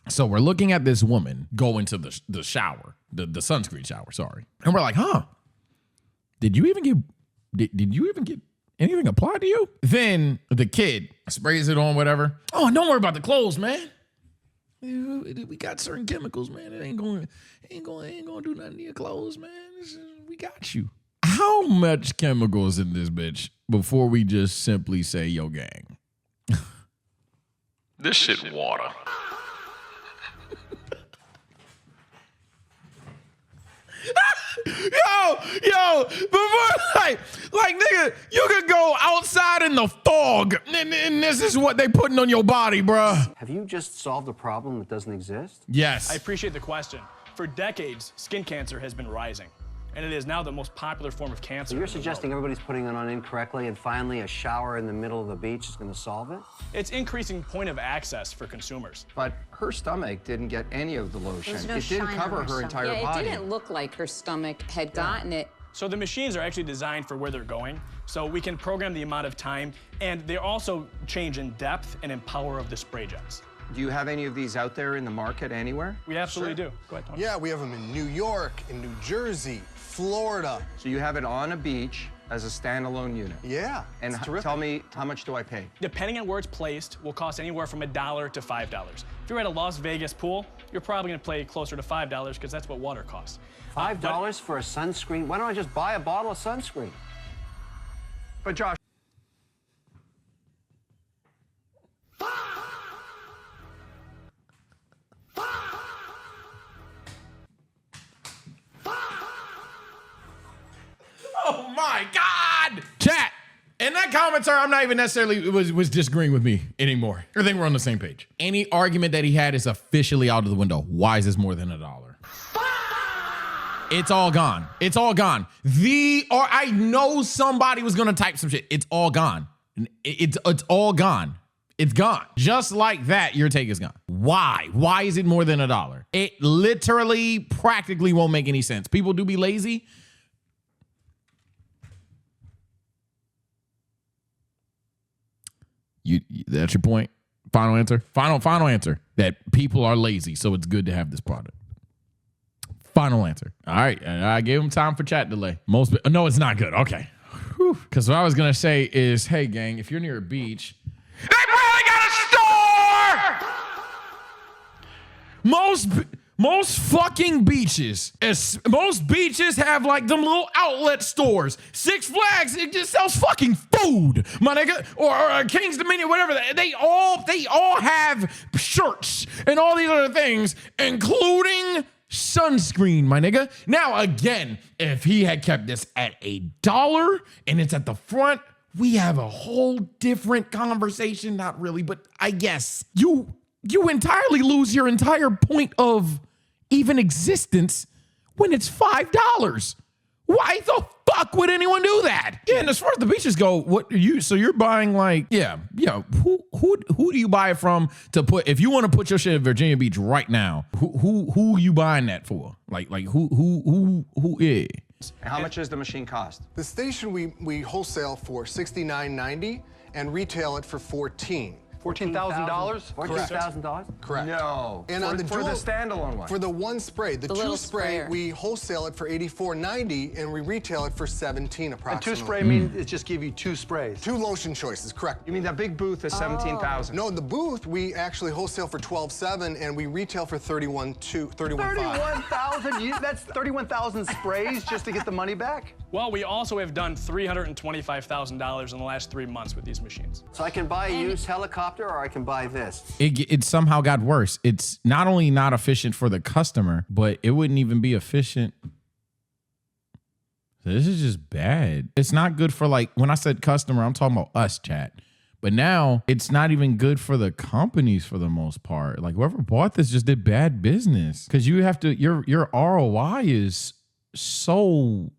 Speaker 2: So we're looking at this woman go into the shower, the sunscreen shower, sorry. And we're like, did you even get anything applied to you? Then the kid sprays it on, whatever. Oh, don't worry about the clothes, man. We got certain chemicals, man. It ain't going to do nothing to your clothes, man. We got you. How much chemicals in this bitch before we just simply say, yo, gang?
Speaker 13: This shit water.
Speaker 2: Yo, before like nigga, you could go outside in the fog, and this is what they putting on your body, bruh.
Speaker 6: Have you just solved a problem that doesn't exist?
Speaker 2: Yes.
Speaker 14: I appreciate the question. For decades, skin cancer has been rising, and it is now the most popular form of cancer.
Speaker 6: So you're suggesting everybody's putting it on incorrectly, and finally a shower in the middle of the beach is going to solve it?
Speaker 14: It's increasing point of access for consumers.
Speaker 4: But her stomach didn't get any of the lotion.
Speaker 11: There's no
Speaker 4: It didn't
Speaker 11: shine
Speaker 4: cover
Speaker 11: on
Speaker 4: her
Speaker 11: her
Speaker 4: entire
Speaker 11: stomach.
Speaker 4: body.
Speaker 11: It didn't look like her stomach had gotten it.
Speaker 14: So the machines are actually designed for where they're going, so we can program the amount of time, and they also change in depth and in power of the spray jets.
Speaker 4: Do you have any of these out there in the market anywhere?
Speaker 14: We absolutely do. Go ahead, Tony.
Speaker 12: Yeah, we have them in New York, in New Jersey, Florida.
Speaker 4: So you have it on a beach as a standalone unit?
Speaker 12: Yeah,
Speaker 4: And tell me, how much do I pay?
Speaker 14: Depending on where it's placed, will cost anywhere from $1 to $5. If you're at a Las Vegas pool, you're probably gonna pay closer to $5 because that's what water costs.
Speaker 6: $5 for a sunscreen? Why don't I just buy a bottle of sunscreen?
Speaker 4: But Josh,
Speaker 2: Oh my God! Chat. In that commentary, I'm not even necessarily was disagreeing with me anymore. I think we're on the same page. Any argument that he had is officially out of the window. Why is this more than $1? It's all gone. It's all gone. I know somebody was gonna type some shit. It's all gone. It's all gone. It's gone. Just like that, your take is gone. Why? Why is it more than $1? It literally, practically won't make any sense. People do be lazy. That's your point? Final answer? Final answer. That people are lazy, so it's good to have this product. Final answer. All right. I gave him time for chat delay. No, it's not good. Okay. Because what I was going to say is, hey, gang, if you're near a beach, they probably got a store! Most fucking beaches, most beaches have like them little outlet stores. Six Flags, it just sells fucking food, my nigga, or King's Dominion, whatever. They all have shirts and all these other things, including sunscreen, my nigga. Now, again, if he had kept this at $1 and it's at the front, we have a whole different conversation. Not really, but I guess you entirely lose your entire point of even existence when it's $5. Why the fuck would anyone do that? Yeah, and as far as the beaches go, so you're buying like, who do you buy it from to put, if you want to put your shit at Virginia Beach right now, who you buying that for? Like who
Speaker 4: How much does the machine cost?
Speaker 12: The station we wholesale for $69.90 and retail it for $14.
Speaker 1: $14,000?
Speaker 12: $14,000? Correct.
Speaker 4: No.
Speaker 12: And
Speaker 4: for
Speaker 12: on the
Speaker 4: the standalone one.
Speaker 12: For the one spray, the two
Speaker 11: little
Speaker 12: spray,
Speaker 11: sprayer.
Speaker 12: we wholesale it for $84.90 and we retail it for $17 approximately.
Speaker 1: And two spray means it just give you two sprays.
Speaker 12: Two lotion choices, correct.
Speaker 4: You mean that big booth is 17,000?
Speaker 12: No, the booth we actually wholesale for $12.7 and we retail for $31.5.
Speaker 1: 31,000? That's 31,000 sprays just to get the money back?
Speaker 14: Well, we also have done $325,000 in the last 3 months with these machines.
Speaker 6: So I can buy a used helicopter or I can buy this.
Speaker 2: It somehow got worse. It's not only not efficient for the customer, but it wouldn't even be efficient. This is just bad. It's not good for, like, when I said customer, I'm talking about us, chat. But now it's not even good for the companies for the most part. Like, whoever bought this just did bad business, because you have to, your ROI is so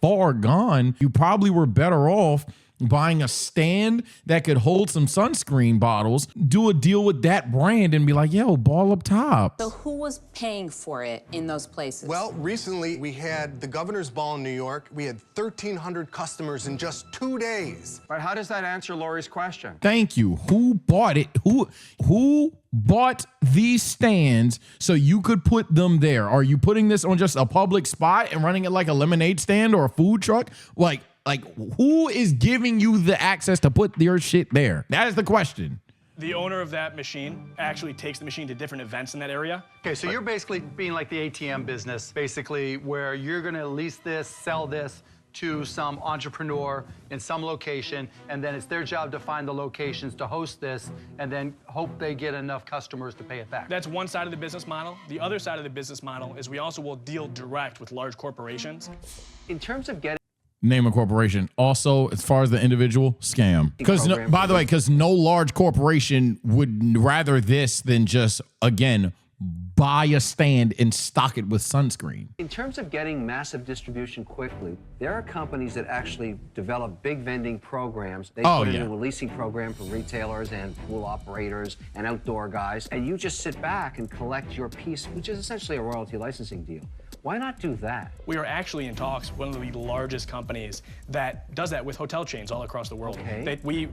Speaker 2: far gone. You probably were better off buying a stand that could hold some sunscreen bottles, do a deal with that brand and be like, yo, ball up top.
Speaker 11: So who was paying for it in those places?
Speaker 12: Well, recently we had the Governor's Ball in New York. We had 1,300 customers in just 2 days.
Speaker 4: But how does that answer Lori's question?
Speaker 2: Thank you. Who bought it? Who bought these stands so you could put them there? Are you putting this on just a public spot and running it like a lemonade stand or a food truck? Like, who is giving you the access to put your shit there? That is the question.
Speaker 14: The owner of that machine actually takes the machine to different events in that area.
Speaker 1: Okay, so you're basically being like the ATM business, basically, where you're gonna lease this, sell this to some entrepreneur in some location, and then it's their job to find the locations to host this, and then hope they get enough customers to pay it back.
Speaker 14: That's one side of the business model. The other side of the business model is we also will deal direct with large corporations.
Speaker 6: In terms of getting
Speaker 2: Name a corporation. Also, as far as the individual, scam. Because, by the way, because no large corporation would rather this than just, again, buy a stand and stock it with sunscreen.
Speaker 6: In terms of getting massive distribution quickly, there are companies that actually develop big vending programs. They put it into a leasing program for retailers and pool operators and outdoor guys, and you just sit back and collect your piece, which is essentially a royalty licensing deal. Why not do that?
Speaker 14: We are actually in talks with one of the largest companies that does that with hotel chains all across the world.
Speaker 6: Okay.
Speaker 14: We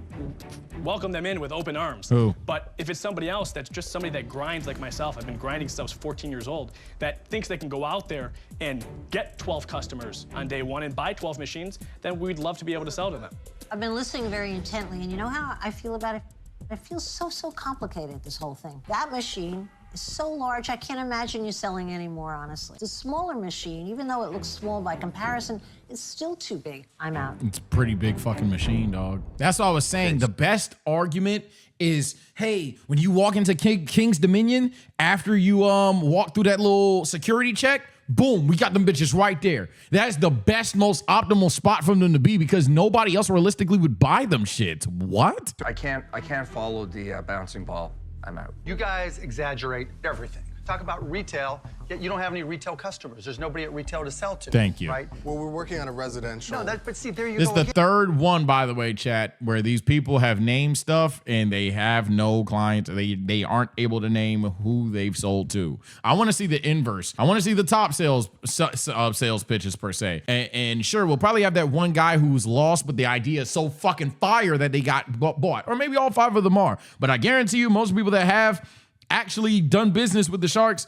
Speaker 14: welcome them in with open arms.
Speaker 2: Who?
Speaker 14: But if it's somebody else that's just somebody that grinds like myself, I've been grinding since I was 14 years old, that thinks they can go out there and get 12 customers on day one and buy 12 machines, then we'd love to be able to sell to them.
Speaker 9: I've been listening very intently, and you know how I feel about it? It feels so complicated, this whole thing. That machine is so large, I can't imagine you selling any more, honestly. It's a smaller machine, even though it looks small by comparison, it's still too big. I'm out.
Speaker 2: It's a pretty big fucking machine, dog. That's what I was saying. The best argument is, hey, when you walk into King's Dominion, after you walk through that little security check, boom, we got them bitches right there. That's the best, most optimal spot for them to be, because nobody else realistically would buy them shits. What?
Speaker 4: I can't follow the bouncing ball. I'm out.
Speaker 1: You guys exaggerate everything. Talk about retail, yet you don't have any retail customers. There's nobody at retail to sell to.
Speaker 2: Thank you.
Speaker 1: Right?
Speaker 12: Well, we're working on a residential.
Speaker 1: No, but see, there you
Speaker 2: This
Speaker 1: go
Speaker 2: is the
Speaker 1: again.
Speaker 2: third one, by the way, chat, where these people have named stuff and they have no clients. They aren't able to name who they've sold to. I want to see the inverse. I want to see the top sales pitches per se. And sure, we'll probably have that one guy who's lost, but the idea is so fucking fire that they got bought. Or maybe all 5 of them are. But I guarantee you, most people that have actually done business with the Sharks,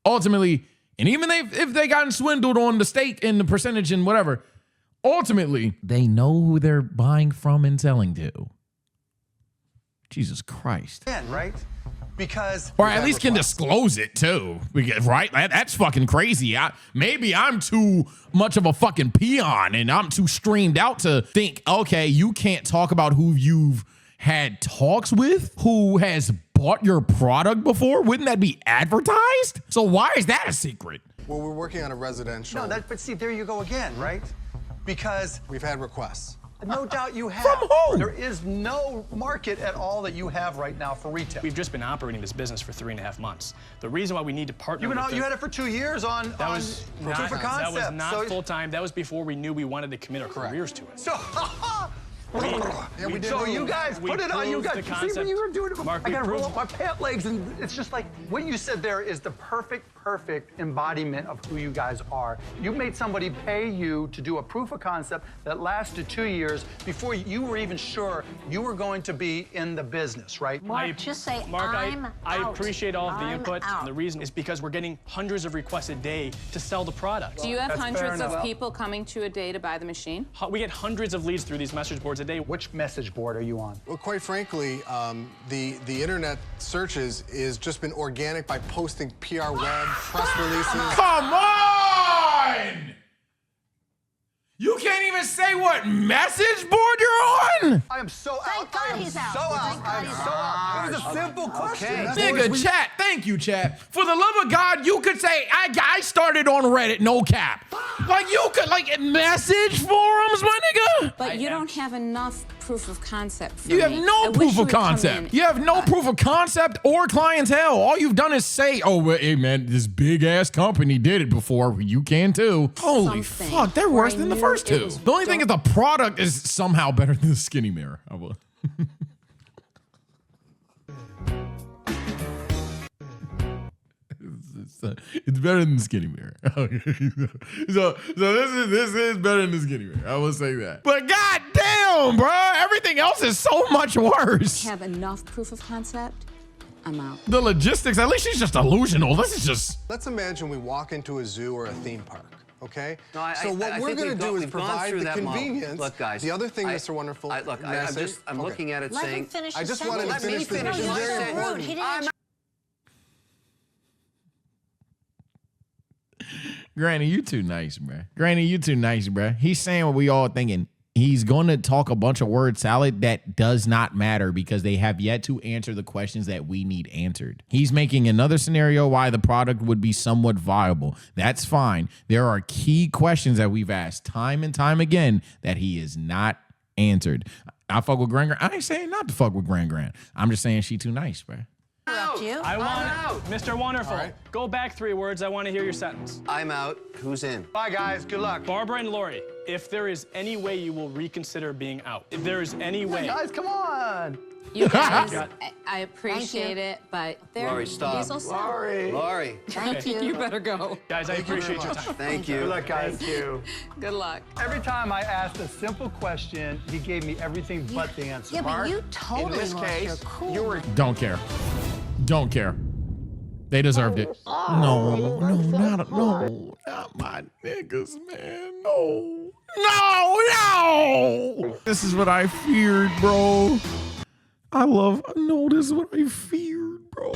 Speaker 2: ultimately, and even if they gotten swindled on the stake and the percentage and whatever, ultimately, they know who they're buying from and selling to. Jesus Christ.
Speaker 1: Right? Because...
Speaker 2: Or at least can disclose it too. Because, right? That's fucking crazy. Maybe I'm too much of a fucking peon and I'm too streamed out to think, okay, you can't talk about who you've had talks with, who has bought your product before. Wouldn't that be advertised? So why is that a secret?
Speaker 12: Well, we're working on a residential.
Speaker 1: No, but see, there you go again, right? Because...
Speaker 12: We've had requests.
Speaker 1: No doubt you have.
Speaker 2: From who?
Speaker 1: There is no market at all that you have right now for retail.
Speaker 14: We've just been operating this business for 3.5 months. The reason why we need to partner with
Speaker 1: you had it for 2 years on proof of concept.
Speaker 14: That was not full time. That was before we knew we wanted to commit our careers to it.
Speaker 1: So, So you guys, put it on. You guys, see what you were doing?
Speaker 14: Mark,
Speaker 1: I gotta roll up my pant legs, and it's just like what you said there is the perfect embodiment of who you guys are. You made somebody pay you to do a proof of concept that lasted 2 years before you were even sure you were going to be in the business, right?
Speaker 9: Mark, just say,
Speaker 14: Mark,
Speaker 9: I'm
Speaker 14: I
Speaker 9: out.
Speaker 14: appreciate all of the
Speaker 9: I'm
Speaker 14: input.
Speaker 9: out.
Speaker 14: And the reason is because we're getting hundreds of requests a day to sell the product.
Speaker 5: Do you have
Speaker 1: That's fair
Speaker 5: hundreds of
Speaker 1: enough.
Speaker 5: people coming to a day to buy the machine?
Speaker 14: We get hundreds of leads through these message boards a day.
Speaker 1: Which message board are you on?
Speaker 12: Well, quite frankly, the internet searches is just been organic by posting PR web, press releases.
Speaker 2: Come on! You can't even say what message board you're on?
Speaker 1: I am so
Speaker 9: Thank
Speaker 1: out.
Speaker 9: God
Speaker 1: I am
Speaker 9: he's out.
Speaker 1: so out.
Speaker 9: Thank God
Speaker 1: I'm
Speaker 9: he's
Speaker 1: so out. It was a simple question.
Speaker 2: Nigga, chat. Thank you, chat. For the love of God, you could say, I started on Reddit, no cap. Like, you could, like, message forums, my nigga.
Speaker 11: But you don't have enough proof of concept for
Speaker 2: You have
Speaker 11: me. I
Speaker 2: no
Speaker 11: wish
Speaker 2: proof
Speaker 11: you
Speaker 2: of
Speaker 11: would come
Speaker 2: concept.
Speaker 11: in.
Speaker 2: You have no proof of concept or clientele. All you've done is say, oh, well, hey, man, this big-ass company did it before. You can, too. Holy
Speaker 11: Something
Speaker 2: fuck, they're
Speaker 11: where
Speaker 2: worse
Speaker 11: I
Speaker 2: than the
Speaker 11: knew
Speaker 2: first
Speaker 11: it
Speaker 2: two.
Speaker 11: was
Speaker 2: The only thing is the product is somehow better than the skinny mirror. I will. It's better than the skinny mirror. so this is better than the skinny mirror. I will say that. But goddamn, bro, everything else is so much worse.
Speaker 11: Have enough proof of concept? I'm out.
Speaker 2: The logistics, at least she's just delusional. This is just.
Speaker 12: Let's imagine we walk into a zoo or a theme park. Okay?
Speaker 6: No, I
Speaker 12: so what
Speaker 6: I
Speaker 12: we're
Speaker 6: think
Speaker 12: going to do is
Speaker 6: we've gone
Speaker 12: provide
Speaker 6: through
Speaker 12: the
Speaker 6: that model.
Speaker 12: convenience.
Speaker 6: Look, guys.
Speaker 12: The other thing, Mr. Wonderful.
Speaker 6: I'm
Speaker 12: okay.
Speaker 6: looking at it
Speaker 9: Let
Speaker 6: saying.
Speaker 9: him finish
Speaker 12: I
Speaker 9: his
Speaker 12: just wanted to
Speaker 9: sentence.
Speaker 12: finish
Speaker 6: Let me
Speaker 12: this.
Speaker 6: finish
Speaker 12: It's
Speaker 6: my
Speaker 12: very
Speaker 6: sentence.
Speaker 12: important.
Speaker 9: He didn't
Speaker 2: Granny, you too nice, bruh. Granny, you too nice, bruh. He's saying what we all thinking. He's going to talk a bunch of word salad that does not matter because they have yet to answer the questions that we need answered. He's making another scenario why the product would be somewhat viable. That's fine. There are key questions that we've asked time and time again that he is not answered. I fuck with Gran. I ain't saying not to fuck with Gran. I'm just saying she too nice, bruh.
Speaker 9: interrupt you.
Speaker 14: I want, Mr. Wonderful, go back 3 words. I want to hear your sentence.
Speaker 6: I'm out. Who's in?
Speaker 1: Bye, guys. Good luck.
Speaker 14: Barbara and Lori, if there is any way you will reconsider being out, if there is any way.
Speaker 1: Guys, come on.
Speaker 11: You guys, I appreciate it, but
Speaker 6: Lori, stop.
Speaker 11: These will sell.
Speaker 6: Lori.
Speaker 9: Thank you.
Speaker 11: You better go.
Speaker 14: Guys, I appreciate your time.
Speaker 6: Thank you.
Speaker 1: Good luck, guys.
Speaker 14: Thank you.
Speaker 11: Good luck.
Speaker 1: Every time I asked a simple question, he gave me everything but the answer.
Speaker 9: Yeah, but you totally
Speaker 6: this
Speaker 9: lost
Speaker 6: case,
Speaker 9: your cool.
Speaker 6: you were
Speaker 2: Don't care. Don't care. They deserved it. No, not my niggas, man. No. This is what I feared, bro. No, this is what I feared, bro.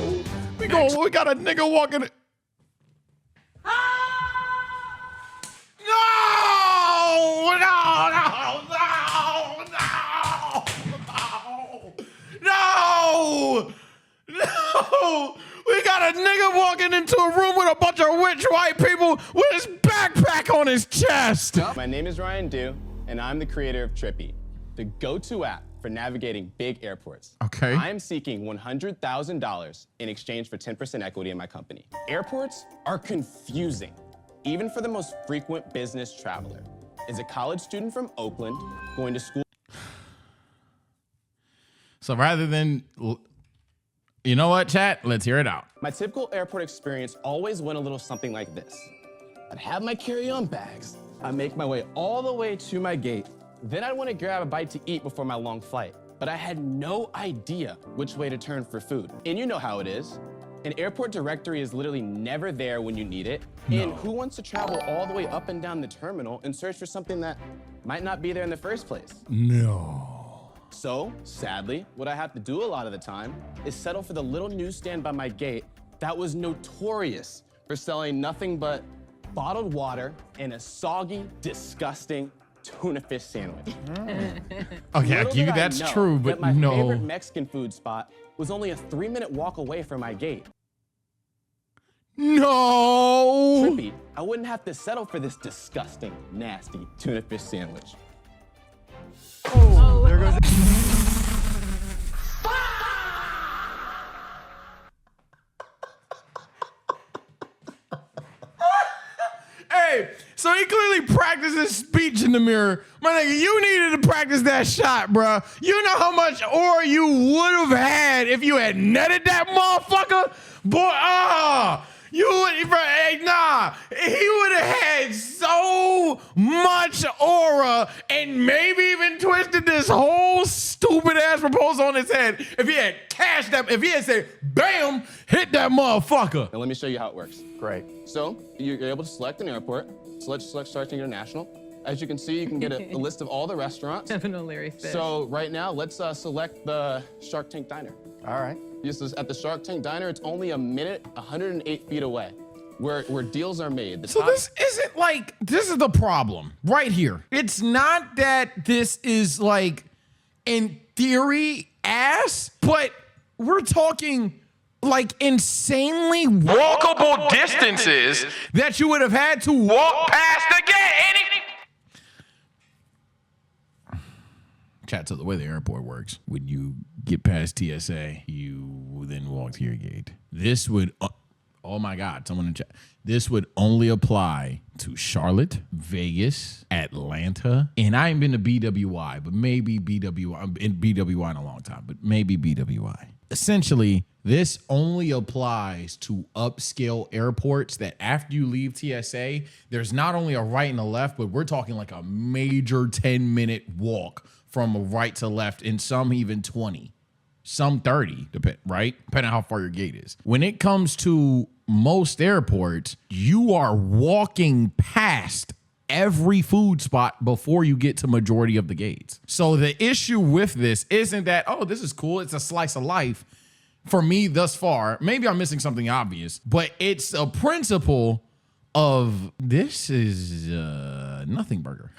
Speaker 2: We got a nigga walking. No! We got a nigga walking into a room with a bunch of rich white people with his backpack on his chest.
Speaker 13: My name is Ryan Dew, and I'm the creator of Trippy, the go-to app for navigating big airports.
Speaker 2: Okay.
Speaker 13: I am seeking $100,000 in exchange for 10% equity in my company. Airports are confusing, even for the most frequent business traveler. As a college student from Oakland, going to school.
Speaker 2: So rather than, you know what, chat? Let's hear it out.
Speaker 13: My typical airport experience always went a little something like this. I'd have my carry-on bags. I'd make my way all the way to my gate. Then I'd want to grab a bite to eat before my long flight. But I had no idea which way to turn for food. And you know how it is. An airport directory is literally never there when you need it. And who wants to travel all the way up and down the terminal and search for something that might not be there in the first place?
Speaker 2: No.
Speaker 13: So, sadly, what I have to do a lot of the time is settle for the little newsstand by my gate that was notorious for selling nothing but bottled water and a soggy, disgusting tuna fish sandwich.
Speaker 2: Okay, I
Speaker 13: Little
Speaker 2: give you
Speaker 13: did I
Speaker 2: that's
Speaker 13: know
Speaker 2: true, but
Speaker 13: that my
Speaker 2: no.
Speaker 13: favorite Mexican food spot was only a 3-minute walk away from my gate.
Speaker 2: No.
Speaker 13: Trippy, I wouldn't have to settle for this disgusting, nasty tuna fish sandwich.
Speaker 1: Oh, there goes.
Speaker 2: Hey, so he he clearly practiced his speech in the mirror. My nigga, you needed to practice that shot, bro. You know how much aura you would have had if you had netted that motherfucker? Boy, you would, bro, hey, nah. He would have had so much aura and maybe even twisted this whole stupid ass proposal on his head if he had cashed that, if he had said, bam, hit that motherfucker.
Speaker 13: And let me show you how it works.
Speaker 6: Great.
Speaker 13: So you're able to select an airport, select Shark Tank International. As you can see, you can get a list of all the restaurants.
Speaker 15: Kevin O'Leary fish.
Speaker 13: So right now, let's select the Shark Tank Diner.
Speaker 6: All right.
Speaker 13: This is at the Shark Tank Diner. It's only a minute, 108 feet away, where deals are made.
Speaker 2: So this isn't like, this is the problem right here. It's not that this is like, in theory, ass, but we're talking like insanely walkable distances that you would have had to walk past to get any. Chat, so the way the airport works, when you get past TSA, you then walk to your gate. This would, oh my God, someone in chat. This would only apply to Charlotte, Vegas, Atlanta, and I ain't been to BWI, but maybe BWI. I've been BWI in a long time, but maybe BWI. Essentially, this only applies to upscale airports that after you leave TSA, there's not only a right and a left, but we're talking like a major 10-minute walk from a right to left, and some even 20, some 30, right? Depending on how far your gate is. When it comes to most airports, you are walking past every food spot before you get to majority of the gates. So the issue with this isn't that, oh, this is cool, it's a slice of life. For me thus far, maybe I'm missing something obvious, but it's a principle of this is nothing burger.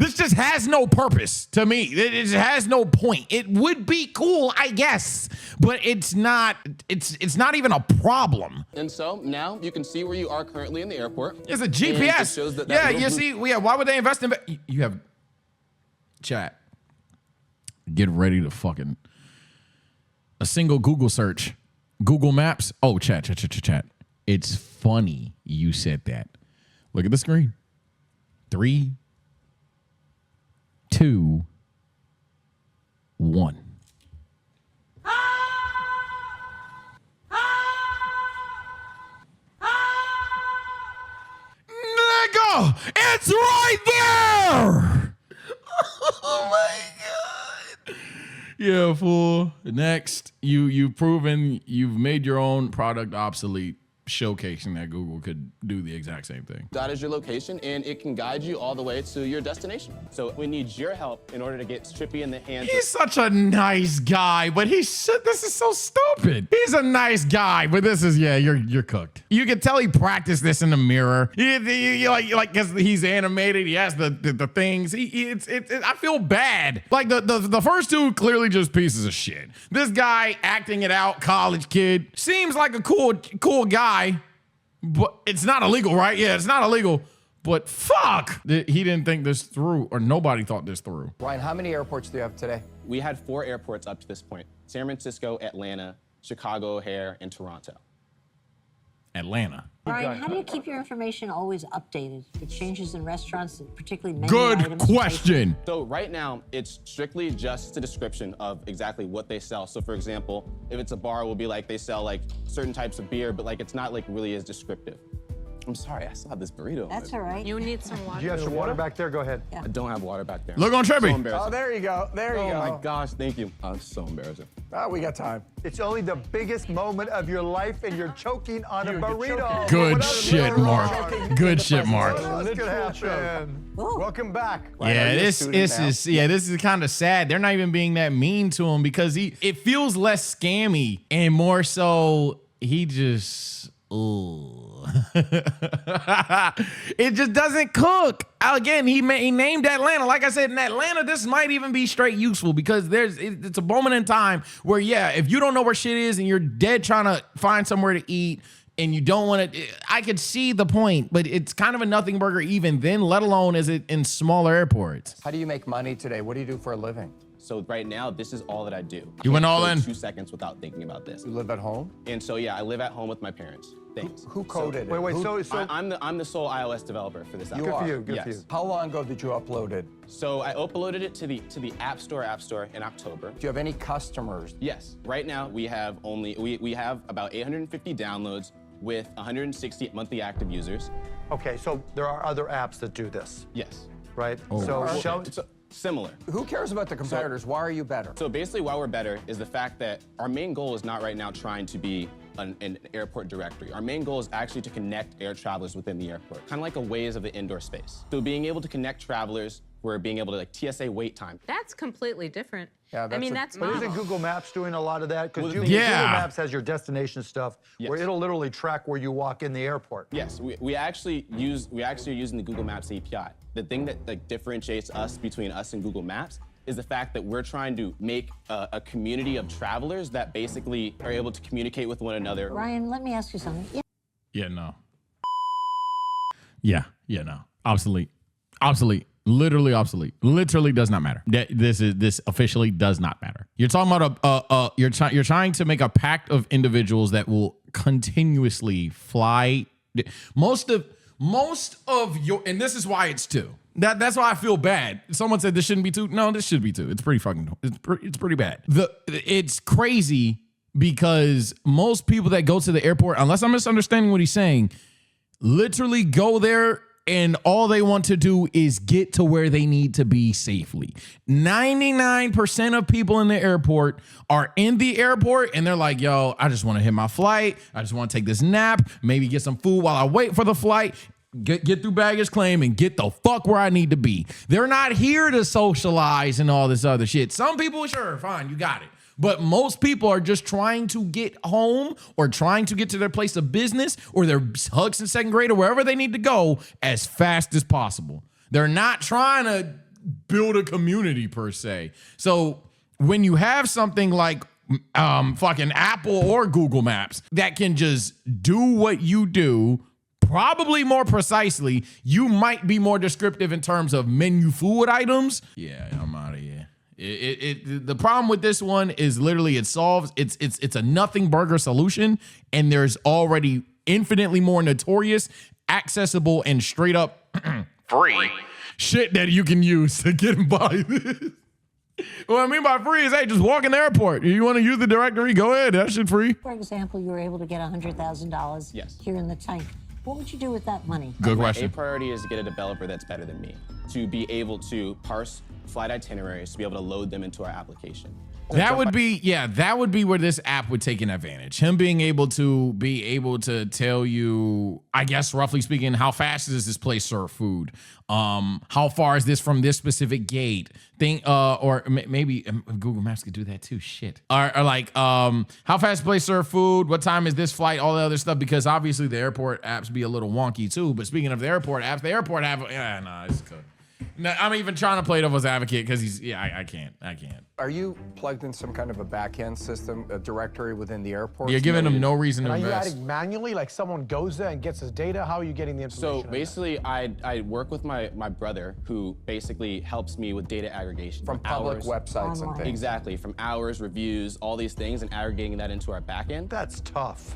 Speaker 2: This just has no purpose to me. It just has no point. It would be cool, I guess, but it's not even a problem.
Speaker 13: And so now you can see where you are currently in the airport.
Speaker 2: It's a GPS.
Speaker 13: It shows that
Speaker 2: Yeah, you see, yeah, why would they invest in you have chat. Get ready to fucking a single Google search. Google Maps. Oh, chat. It's funny you said that. Look at the screen. 3, 2, 1. Nigga, it's right there. Oh my God. Yeah, fool. Next, you've proven you've made your own product obsolete, showcasing that Google could do the exact same thing.
Speaker 13: That is your location, and it can guide you all the way to your destination. So we need your help in order to get Strippy in the hands.
Speaker 2: He's such a nice guy, but this is so stupid. He's a nice guy, but this is, yeah, you're cooked. You can tell he practiced this in the mirror. Like, because he's animated, he has the things. I feel bad. Like the first two clearly just pieces of shit. This guy acting it out, college kid, seems like a cool guy. But it's not illegal, right? Yeah, it's not illegal. But fuck, he didn't think this through, or nobody thought this through.
Speaker 6: Ryan, how many airports do you have today?
Speaker 13: We had 4 airports up to this point: San Francisco, Atlanta, Chicago O'Hare, and Toronto.
Speaker 2: Atlanta.
Speaker 9: Ryan, how do you keep your information always updated? The changes in restaurants, particularly menu
Speaker 2: Good
Speaker 9: items.
Speaker 2: question.
Speaker 13: So right now, it's strictly just a description of exactly what they sell. So for example, if it's a bar, it will be like they sell like certain types of beer, but like it's not like really as descriptive. I'm sorry, I still have this burrito.
Speaker 9: That's all right.
Speaker 15: You need some water.
Speaker 6: Do you have some water back there? Go ahead.
Speaker 13: I don't have water back there.
Speaker 2: Look on Trippy.
Speaker 13: So embarrassing.
Speaker 6: Oh, there you go. There you go.
Speaker 13: Oh my gosh, thank you. Oh, it's so embarrassing.
Speaker 6: Oh, we got time. It's only the biggest moment of your life, and you're choking on a burrito.
Speaker 2: Good shit, Mark. Good shit, Mark.
Speaker 6: This could happen. Welcome back.
Speaker 2: Yeah, this is kind of sad. They're not even being that mean to him because it feels less scammy and more so he just it just doesn't cook. Again, he named Atlanta. Like I said, in Atlanta, this might even be straight useful because it's a moment in time where, yeah, if you don't know where shit is and you're dead trying to find somewhere to eat and you don't want to, I could see the point, but it's kind of a nothing burger even then, let alone is it in smaller airports.
Speaker 6: How do you make money today? What do you do for a living?
Speaker 13: So right now, this is all that I do.
Speaker 2: You went all
Speaker 13: I can't
Speaker 2: in?
Speaker 13: go 2 seconds without thinking about this.
Speaker 6: You live at home?
Speaker 13: And so, yeah, I live at home with my parents. things.
Speaker 15: Who coded it?
Speaker 1: Wait,
Speaker 15: Who-
Speaker 13: I'm the sole iOS developer for this app.
Speaker 15: You are.
Speaker 1: Good for you.
Speaker 15: How long ago did you upload it?
Speaker 13: So I uploaded it to the App Store in October.
Speaker 15: Do you have any customers?
Speaker 13: Yes. Right now we have we have about 850 downloads with 160 monthly active users.
Speaker 1: Okay, so there are other apps that do this,
Speaker 13: Yes.
Speaker 1: right?
Speaker 2: Oh,
Speaker 1: So
Speaker 13: Similar.
Speaker 15: Who cares about the competitors? Why are you better?
Speaker 13: So basically why we're better is the fact that our main goal is not right now trying to be an airport directory. Our main goal is actually to connect air travelers within the airport, kind of like a Waze of the indoor space. So being able to connect travelers, we're being able to like TSA wait time.
Speaker 11: That's completely different.
Speaker 15: Yeah,
Speaker 11: I mean, that's
Speaker 1: But isn't
Speaker 11: novel.
Speaker 1: Google Maps doing a lot of that? Because
Speaker 13: Well,
Speaker 1: Google
Speaker 2: Yeah.
Speaker 1: Maps has your destination stuff, where
Speaker 13: Yes.
Speaker 1: it'll literally track where you walk in the airport.
Speaker 13: Yes, we actually are using the Google Maps API. The thing that like differentiates us between us and Google Maps is the fact that we're trying to make a community of travelers that basically are able to communicate with one another.
Speaker 9: Ryan, let me ask you something.
Speaker 2: Yeah, no. Yeah, no. Obsolete. Literally obsolete. Literally does not matter. This officially does not matter. You're talking about you're trying to make a pact of individuals that will continuously fly. Most of your, and this is why it's 2. That's why I feel bad. Someone said this shouldn't be 2. No, this should be 2. It's pretty fucking. It's pretty bad. It's crazy because most people that go to the airport, unless I'm misunderstanding what he's saying, literally go there and all they want to do is get to where they need to be safely. 99% of people in the airport are in the airport and they're like, yo, I just want to hit my flight. I just want to take this nap, maybe get some food while I wait for the flight. Get through baggage claim and get the fuck where I need to be. They're not here to socialize and all this other shit. Some people, sure, fine, you got it. But most people are just trying to get home or trying to get to their place of business or their hugs in 2nd grade or wherever they need to go as fast as possible. They're not trying to build a community per se. So when you have something like fucking Apple or Google Maps that can just do what you do, probably more precisely, you might be more descriptive in terms of menu food items. Yeah, I'm out of here. The problem with this one is literally it's a nothing burger solution, and there's already infinitely more notorious, accessible, and straight up free shit that you can use to get by this. What I mean by free is, hey, just walk in the airport. You want to use the directory? Go ahead. That shit free.
Speaker 9: For example, you were able to get $100,000 here in the tank. What would you do with that money?
Speaker 2: Good question.
Speaker 13: My A priority is to get a developer that's better than me, to be able to parse flight itineraries, to be able to load them into our application.
Speaker 2: That would be where this app would take an advantage. Him being able to tell you, I guess roughly speaking, how fast does this place serve food? How far is this from this specific gate? Or maybe Google Maps could do that too. Shit. Or like, how fast place serve food? What time is this flight? All the other stuff, because obviously the airport apps be a little wonky too. But speaking of the airport apps, the airport have, it's good. No, I'm even trying to play devil's advocate because I can't.
Speaker 15: Are you plugged in some kind of a back-end system, a directory within the airport?
Speaker 2: You're giving them no reason to
Speaker 16: Are you
Speaker 2: invest.
Speaker 16: adding manually, like someone goes there and gets his data? How are you getting the information?
Speaker 13: So basically, I work with my brother who basically helps me with data aggregation.
Speaker 15: From public websites and things.
Speaker 13: Exactly, from hours, reviews, all these things, and aggregating that into our backend.
Speaker 1: That's tough.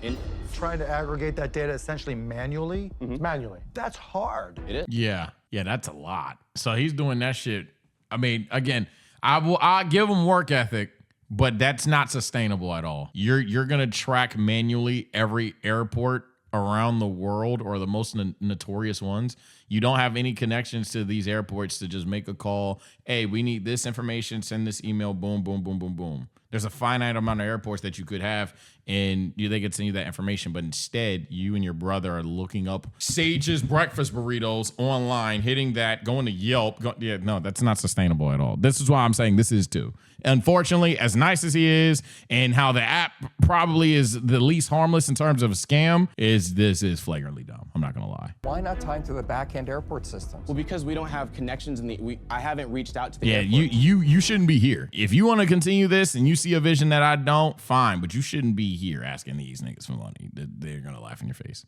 Speaker 1: Trying to aggregate that data essentially manually?
Speaker 16: Manually.
Speaker 1: That's hard.
Speaker 13: It is.
Speaker 2: Yeah, that's a lot. So he's doing that shit. I mean, again, I'll give him work ethic, but that's not sustainable at all. You're gonna track manually every airport around the world, or the most notorious ones. You don't have any connections to these airports to just make a call. Hey, we need this information. Send this email. Boom, boom, boom, boom, boom. There's a finite amount of airports that you could have, and they could send you that information. But instead, you and your brother are looking up Sage's breakfast burritos online, hitting that, going to Yelp. No, that's not sustainable at all. This is why I'm saying this is too. Unfortunately, as nice as he is, and how the app probably is the least harmless in terms of a scam, this is flagrantly dumb. I'm not gonna lie.
Speaker 15: Why not tie into the back-end airport systems?
Speaker 13: Well, because we don't have connections I haven't reached out to the airport.
Speaker 2: You shouldn't be here. If you want to continue this and you see a vision that I don't, fine, but you shouldn't be here asking these niggas for money. They're gonna laugh in your face.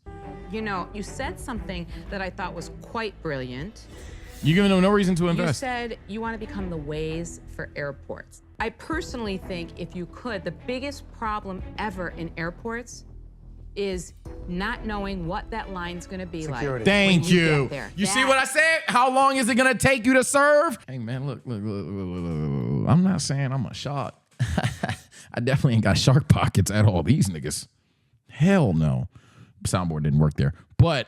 Speaker 11: You know, you said something that I thought was quite brilliant.
Speaker 2: You're giving them no reason to
Speaker 11: You
Speaker 2: invest.
Speaker 11: said you want to become the Waze for airports. I personally think if you could, the biggest problem ever in airports is not knowing what that line's gonna be like.
Speaker 2: Thank
Speaker 11: when you.
Speaker 2: you.
Speaker 11: Get there.
Speaker 2: You see what I said? How long is it gonna take you to serve? Hey man, look. I'm not saying I'm a shark. I definitely ain't got shark pockets at all. These niggas. Hell no. Soundboard didn't work there. But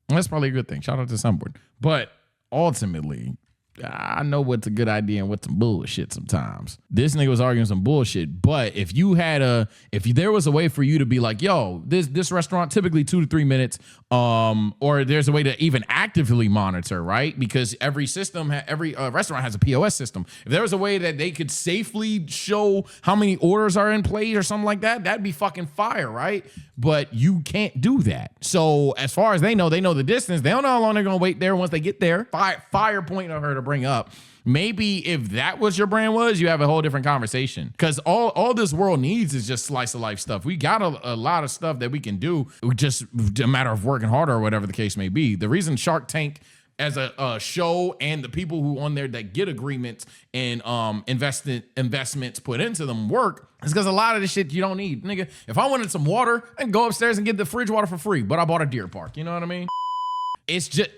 Speaker 2: that's probably a good thing. Shout out to Soundboard. But ultimately, I know what's a good idea and what's some bullshit sometimes. This nigga was arguing some bullshit, but if there was a way for you to be like, yo, this restaurant typically 2 to 3 minutes, or there's a way to even actively monitor, right? Because every restaurant has a POS system. If there was a way that they could safely show how many orders are in play or something like that, that'd be fucking fire, right? But you can't do that. So as far as they know the distance. They don't know how long they're gonna wait there once they get there. Fire point of her to bring up. Maybe if that was your brand you have a whole different conversation. Because all this world needs is just slice of life stuff. We got a lot of stuff that we can do. Just a matter of working harder or whatever the case may be. The reason Shark Tank as a show and the people who on there that get agreements and investments put into them work is because a lot of the shit you don't need. Nigga, if I wanted some water, I can go upstairs and get the fridge water for free, but I bought a Deer Park. You know what I mean?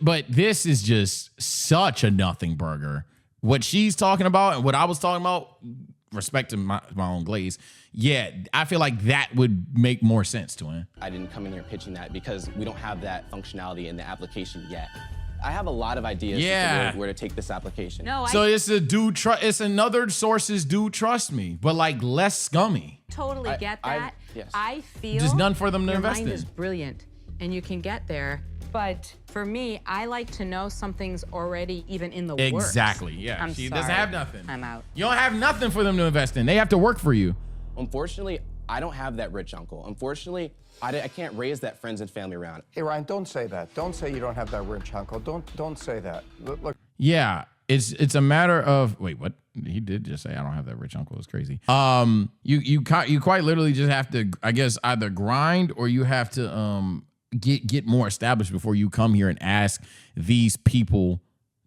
Speaker 2: But this is just such a nothing burger. What she's talking about and what I was talking about, respecting my own glaze, yeah, I feel like that would make more sense to him.
Speaker 13: I didn't come in here pitching that because we don't have that functionality in the application yet. I have a lot of ideas as to where to take this application.
Speaker 2: It's another source's do trust me, but like less scummy.
Speaker 11: Totally get that.
Speaker 13: Yes.
Speaker 11: I feel
Speaker 2: Just none for them to
Speaker 11: your
Speaker 2: invest
Speaker 11: mind
Speaker 2: in.
Speaker 11: is brilliant, and you can get there. But for me, I like to know something's already even in the works.
Speaker 2: Exactly. Yeah.
Speaker 11: I'm
Speaker 2: She
Speaker 11: sorry.
Speaker 2: doesn't have nothing.
Speaker 11: I'm out.
Speaker 2: You don't have nothing for them to invest in. They have to work for you.
Speaker 13: Unfortunately, I don't have that rich uncle. Unfortunately, I can't raise that friends and family around.
Speaker 15: Hey, Ryan, don't say that. Don't say you don't have that rich uncle. Don't say that. Look.
Speaker 2: Yeah. It's a matter of wait, what? He did just say I don't have that rich uncle. It's crazy. You quite literally just have to, I guess, either grind or you have to get more established before you come here and ask these people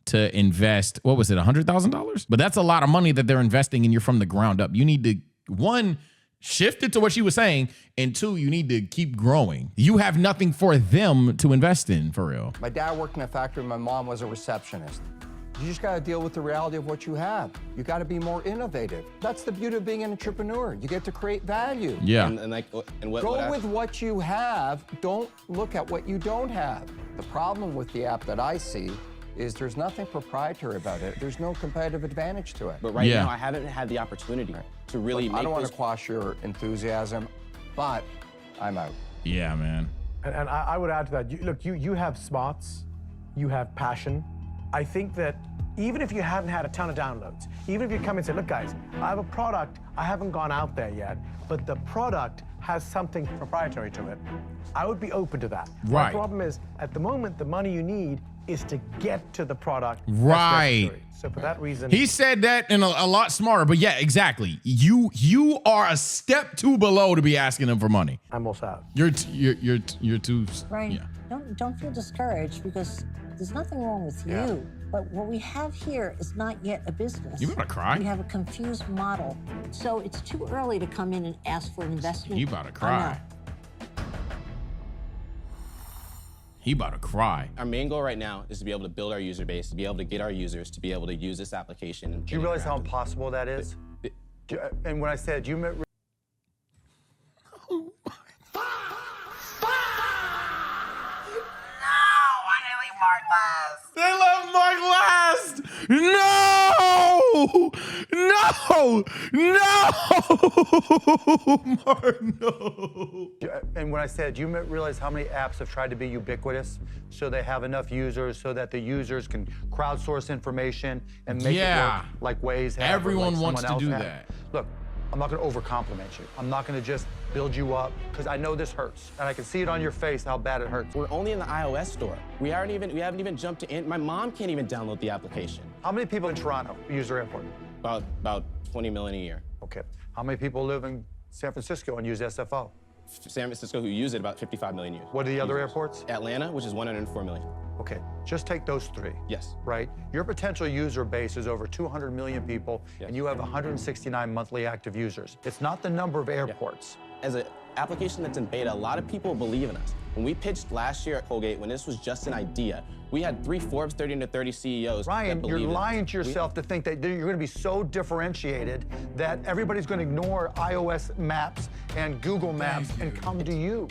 Speaker 2: to invest. What was it, $100,000? But that's a lot of money that they're investing, and you're from the ground up. You need to, one, shift it to what she was saying, and two, you need to keep growing. You have nothing for them to invest in, for real.
Speaker 15: My dad worked in a factory. My mom was a receptionist. You just got to deal with the reality of what you have. You got to be more innovative. That's the beauty of being an entrepreneur. You get to create value.
Speaker 2: Yeah.
Speaker 15: Go with what you have. Don't look at what you don't have. The problem with the app that I see is there's nothing proprietary about it. There's no competitive advantage to it.
Speaker 13: But right now, I haven't had the opportunity to really make
Speaker 15: I don't want to quash your enthusiasm, but I'm out.
Speaker 2: Yeah, man.
Speaker 16: And I would add to that. You have smarts, you have passion. I think that even if you haven't had a ton of downloads, even if you come and say, look, guys, I have a product, I haven't gone out there yet, but the product has something proprietary to it, I would be open to that.
Speaker 2: Right.
Speaker 16: The problem is, at the moment, the money you need is to get to the product.
Speaker 2: Right.
Speaker 16: So for that reason.
Speaker 2: He said that in a lot smarter, but yeah, exactly. You are a step too below to be asking them for money.
Speaker 16: I'm also out.
Speaker 2: You're too.
Speaker 9: Brian,
Speaker 2: Yeah.
Speaker 9: don't feel discouraged because there's nothing wrong with you. But what we have here is not yet a business.
Speaker 2: You about to cry?
Speaker 9: We have a confused model. So it's too early to come in and ask for an investment.
Speaker 2: You about to cry. He about to cry.
Speaker 13: Our main goal right now is to be able to build our user base, to be able to get our users to be able to use this application.
Speaker 1: Do you realize how impossible that is? And when I said you met.
Speaker 2: They left Mark last. No, Mark, no.
Speaker 1: And when I said, you realize how many apps have tried to be ubiquitous so they have enough users so that the users can crowdsource information and make it work like Waze has.
Speaker 2: Everyone wants to do that.
Speaker 1: Look, I'm not going to overcompliment you. I'm not going to just build you up because I know this hurts and I can see it on your face how bad it hurts.
Speaker 13: We're only in the iOS store. We haven't even jumped in. My mom can't even download the application.
Speaker 1: How many people in Toronto use their airport?
Speaker 13: About 20 million a year.
Speaker 1: Okay. How many people live in San Francisco and use SFO?
Speaker 13: San Francisco, who use it, about 55 million users.
Speaker 1: What are the other airports?
Speaker 13: Atlanta, which is 104 million.
Speaker 1: Okay, just take those three.
Speaker 13: Yes.
Speaker 1: Right? Your potential user base is over 200 million people, and you have 169 monthly active users. It's not the number of airports.
Speaker 13: As application that's in beta, a lot of people believe in us. When we pitched last year at Colgate, when this was just an idea, we had 3 Forbes 30 under 30 CEOs.
Speaker 1: Ryan,
Speaker 13: that
Speaker 1: you're
Speaker 13: believed in us.
Speaker 1: lying to yourself to think that you're going to be so differentiated that everybody's going to ignore iOS Maps and Google Maps and come to you.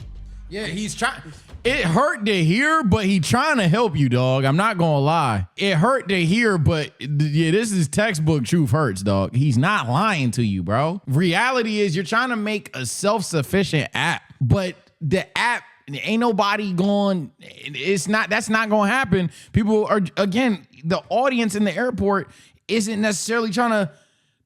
Speaker 2: Yeah, he's trying. It hurt to hear, but he trying to help you, dog. I'm not gonna lie. It hurt to hear, but yeah, this is textbook truth hurts, dog. He's not lying to you, bro. Reality is you're trying to make a self-sufficient app, but the app ain't nobody going. It's not. That's not gonna happen. People are, again, the audience in the airport isn't necessarily trying to.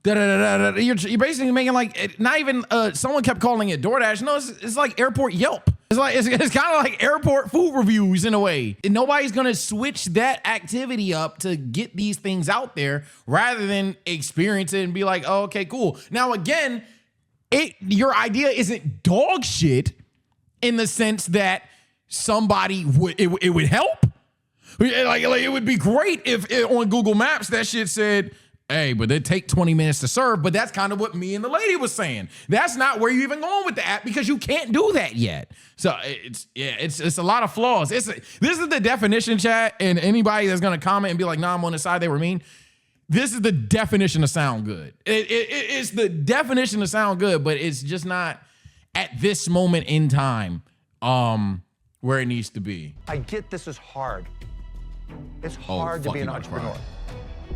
Speaker 2: You're basically making like, not even someone kept calling it DoorDash. No, it's like airport Yelp. It's kind of like airport food reviews in a way. And nobody's gonna switch that activity up to get these things out there rather than experience it and be like, oh, okay, cool. Now again, your idea isn't dog shit in the sense that somebody it would help. Like it would be great if on Google Maps that shit said, hey, but they take 20 minutes to serve, but that's kind of what me and the lady was saying. That's not where you're even going with the app because you can't do that yet. So it's a lot of flaws. This is the definition, chat, and anybody that's gonna comment and be like, nah, I'm on the side they were mean. This is the definition of sound good. It's the definition of sound good, but it's just not at this moment in time where it needs to be.
Speaker 1: I get this is hard. It's hard to be an entrepreneur.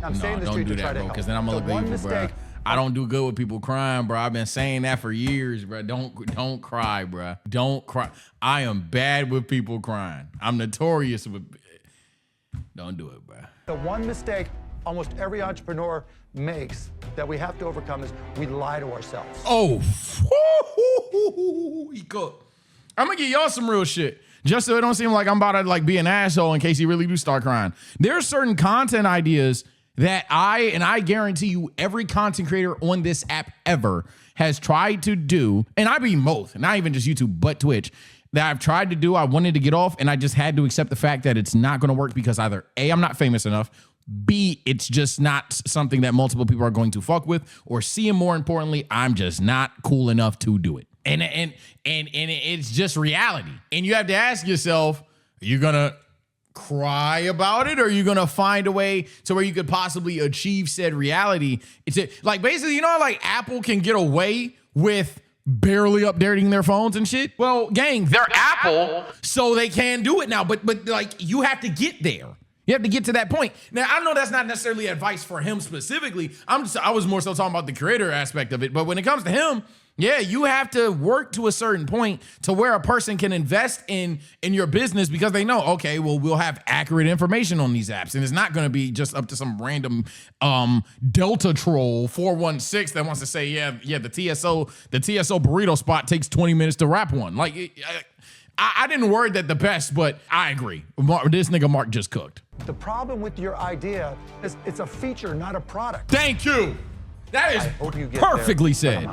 Speaker 1: I'm
Speaker 2: No,
Speaker 1: saying this to
Speaker 2: don't
Speaker 1: you
Speaker 2: do
Speaker 1: to try
Speaker 2: that,
Speaker 1: to
Speaker 2: bro,
Speaker 1: help.
Speaker 2: because then I'm gonna look at people, bro. I don't do good with people crying, bro. I've been saying that for years, bro. Don't cry, bro. Don't cry. I am bad with people crying. I'm notorious with. Don't do it, bro.
Speaker 1: The one mistake almost every entrepreneur makes that we have to overcome is we lie to ourselves.
Speaker 2: Oh, he cooked. I'm gonna give y'all some real shit. Just so it don't seem like I'm about to like be an asshole in case you really do start crying. There are certain content ideas that I guarantee you every content creator on this app ever has tried to do, and I mean both, not even just YouTube, but Twitch, that I've tried to do, I wanted to get off, and I just had to accept the fact that it's not gonna work because either A, I'm not famous enough, B, it's just not something that multiple people are going to fuck with, or C, and more importantly, I'm just not cool enough to do it. And it's just reality. And you have to ask yourself, are you gonna cry about it, or are you gonna find a way to where you could possibly achieve said reality? It's like basically, you know how like Apple can get away with barely updating their phones and shit? Well, gang, they're Apple, so they can do it now. But like you have to get there. You have to get to that point. Now, I know that's not necessarily advice for him specifically. I was more so talking about the creator aspect of it. But when it comes to him, yeah, you have to work to a certain point to where a person can invest in your business because they know, okay, well, we'll have accurate information on these apps. And it's not going to be just up to some random Delta troll 416 that wants to say, yeah, the TSO burrito spot takes 20 minutes to wrap one. Like, I didn't word that the best, but I agree. This nigga Mark just cooked.
Speaker 1: The problem with your idea is it's a feature, not a product.
Speaker 2: Thank you. That is
Speaker 1: perfectly
Speaker 2: perfectly said.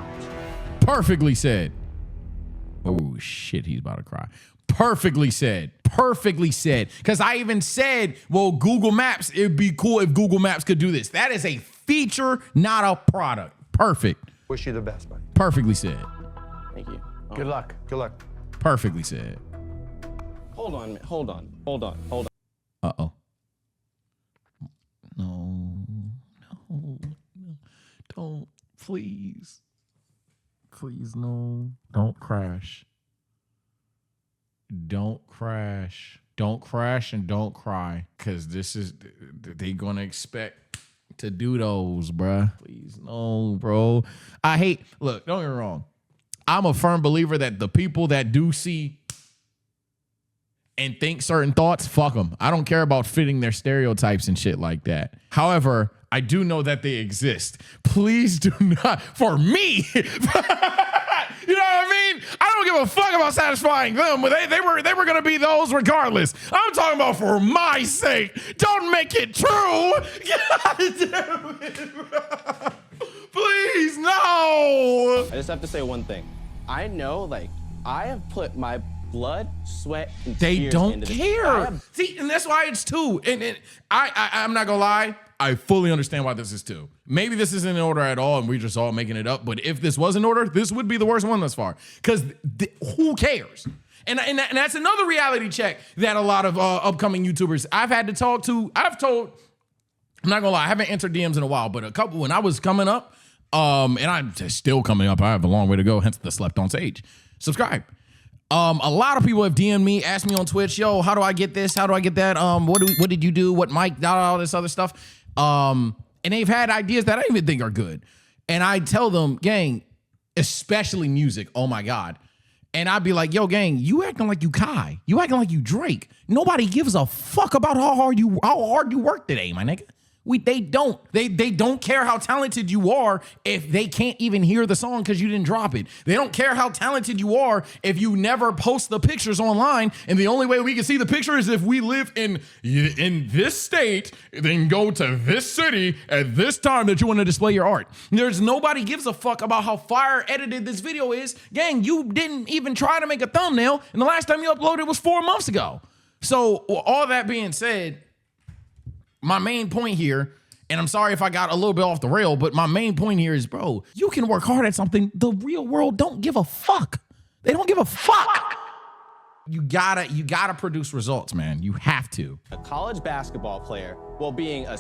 Speaker 2: Perfectly said. Oh shit, he's about to cry. Perfectly said. Perfectly said. Because I even said, well, Google Maps, it'd be cool if Google Maps could do this. That is a feature, not a product. Perfect.
Speaker 1: Wish you the best, buddy.
Speaker 2: Perfectly said.
Speaker 13: Thank you.
Speaker 1: Good luck. Good luck.
Speaker 2: Perfectly said.
Speaker 13: Hold on.
Speaker 2: Uh-oh. No. Don't. Please. Please, no. Don't crash. Don't crash. Don't crash and don't cry. Because they going to expect to do those, bruh. Please, no, bro. Look, don't get me wrong. I'm a firm believer that the people that do see and think certain thoughts, fuck them. I don't care about fitting their stereotypes and shit like that. However, I do know that they exist. Please do not, for me, you know what I mean? I don't give a fuck about satisfying them, but they were gonna be those regardless. I'm talking about for my sake. Don't make it true. God damn it. Please, no.
Speaker 13: I just have to say one thing. I know, like, I have put my blood, sweat, and
Speaker 2: they
Speaker 13: tears
Speaker 2: don't
Speaker 13: into
Speaker 2: care.
Speaker 13: this.
Speaker 2: See, and that's why it's two. And I'm not gonna lie. I fully understand why this is 2. Maybe this isn't in order at all and we're just all making it up. But if this was in order, this would be the worst one thus far. Because who cares? And that's another reality check that a lot of upcoming YouTubers I've had to talk to. I'm not gonna lie, I haven't entered DMs in a while, but a couple when I was coming up, and I'm still coming up. I have a long way to go, hence the slept on stage. Subscribe. A lot of people have DM'd me, asked me on Twitch, yo, how do I get this? How do I get that? What did you do? What mic? All this other stuff. And they've had ideas that I even think are good. And I tell them, gang, especially music, oh my God. And I'd be like, yo, gang, you acting like you Kai. You acting like you Drake. Nobody gives a fuck about how hard you work today, my nigga. They don't. They don't care how talented you are if they can't even hear the song because you didn't drop it. They don't care how talented you are if you never post the pictures online. And the only way we can see the picture is if we live in this state, then go to this city at this time that you want to display your art. There's nobody gives a fuck about how fire edited this video is. Gang, you didn't even try to make a thumbnail, and the last time you uploaded was 4 months ago. So all that being said, my main point here, and I'm sorry if I got a little bit off the rail, but my main point here is, bro, you can work hard at something. The real world don't give a fuck. They don't give a fuck. You gotta produce results, man. You have to.
Speaker 13: A college basketball player, well, being a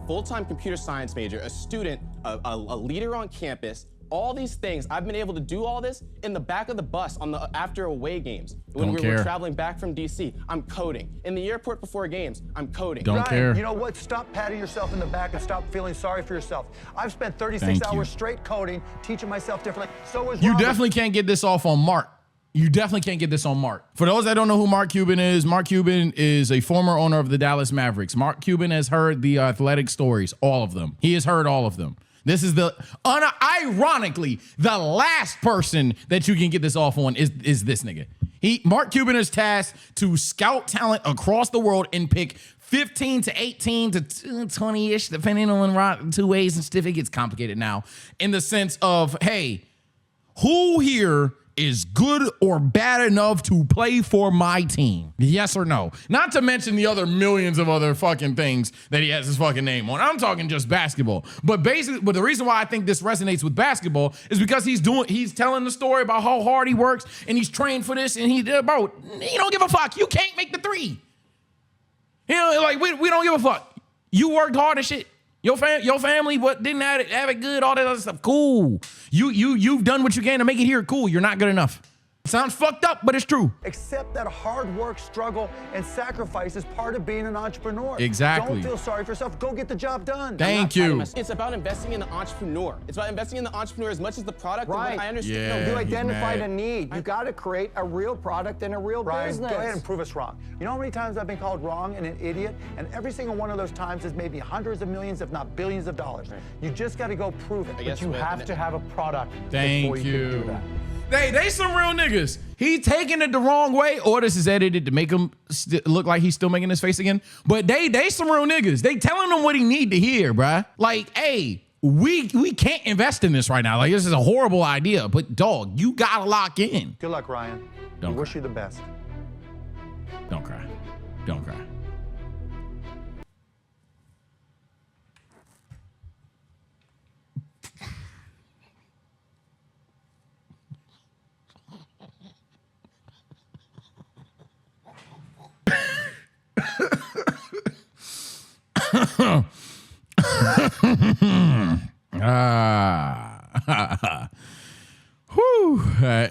Speaker 13: full-time computer science major, a student, a leader on campus, all these things. I've been able to do all this in the back of the bus on the after away games. When we were traveling back from DC, I'm coding. In the airport before games, I'm coding.
Speaker 2: Don't care.
Speaker 1: You know what? Stop patting yourself in the back and stop feeling sorry for yourself. I've spent 36 hours straight coding, teaching myself differently. So is
Speaker 2: You definitely can't get this off on Mark. You definitely can't get this on Mark. For those that don't know who Mark Cuban is a former owner of the Dallas Mavericks. Mark Cuban has heard the athletic stories, all of them. He has heard all of them. This is ironically, the last person that you can get this off on is this nigga. Mark Cuban is tasked to scout talent across the world and pick 15 to 18 to 20-ish, depending on 2 ways and stuff. It gets complicated now in the sense of, hey, who here is good or bad enough to play for my team? Yes or no? Not to mention the other millions of other fucking things that he has his fucking name on. I'm talking just basketball. But the reason why I think this resonates with basketball is because he's telling the story about how hard he works and he's trained for this and he don't give a fuck. You can't make the 3. You know, like we don't give a fuck. You worked hard and shit. Your family didn't have it good, all that other stuff. Cool. You've done what you can to make it here. Cool. You're not good enough. Sounds fucked up, but it's true.
Speaker 1: Accept that hard work, struggle, and sacrifice is part of being an entrepreneur.
Speaker 2: Exactly.
Speaker 1: Don't feel sorry for yourself. Go get the job done.
Speaker 2: Thank you.
Speaker 13: It's about investing in the entrepreneur. It's about investing in the entrepreneur as much as the product.
Speaker 15: Right.
Speaker 13: I understand.
Speaker 2: Yeah,
Speaker 15: You identified a need. You got to create a real product and a real business.
Speaker 1: Go ahead and prove us wrong. You know how many times I've been called wrong and an idiot? And every single one of those times is maybe hundreds of millions, if not billions of dollars. You just got to go prove it.
Speaker 16: But you have to have a product before
Speaker 2: Thank
Speaker 16: you can do that.
Speaker 2: They some real niggas. He taking it the wrong way, or this is edited to make him look like he's still making his face again. But they some real niggas. They telling him what he need to hear, bruh. Like, hey, we can't invest in this right now. Like, this is a horrible idea. But dog, you gotta lock in.
Speaker 1: Good luck, Ryan. We wish you the best.
Speaker 2: Don't cry. Don't cry. Whew. I'm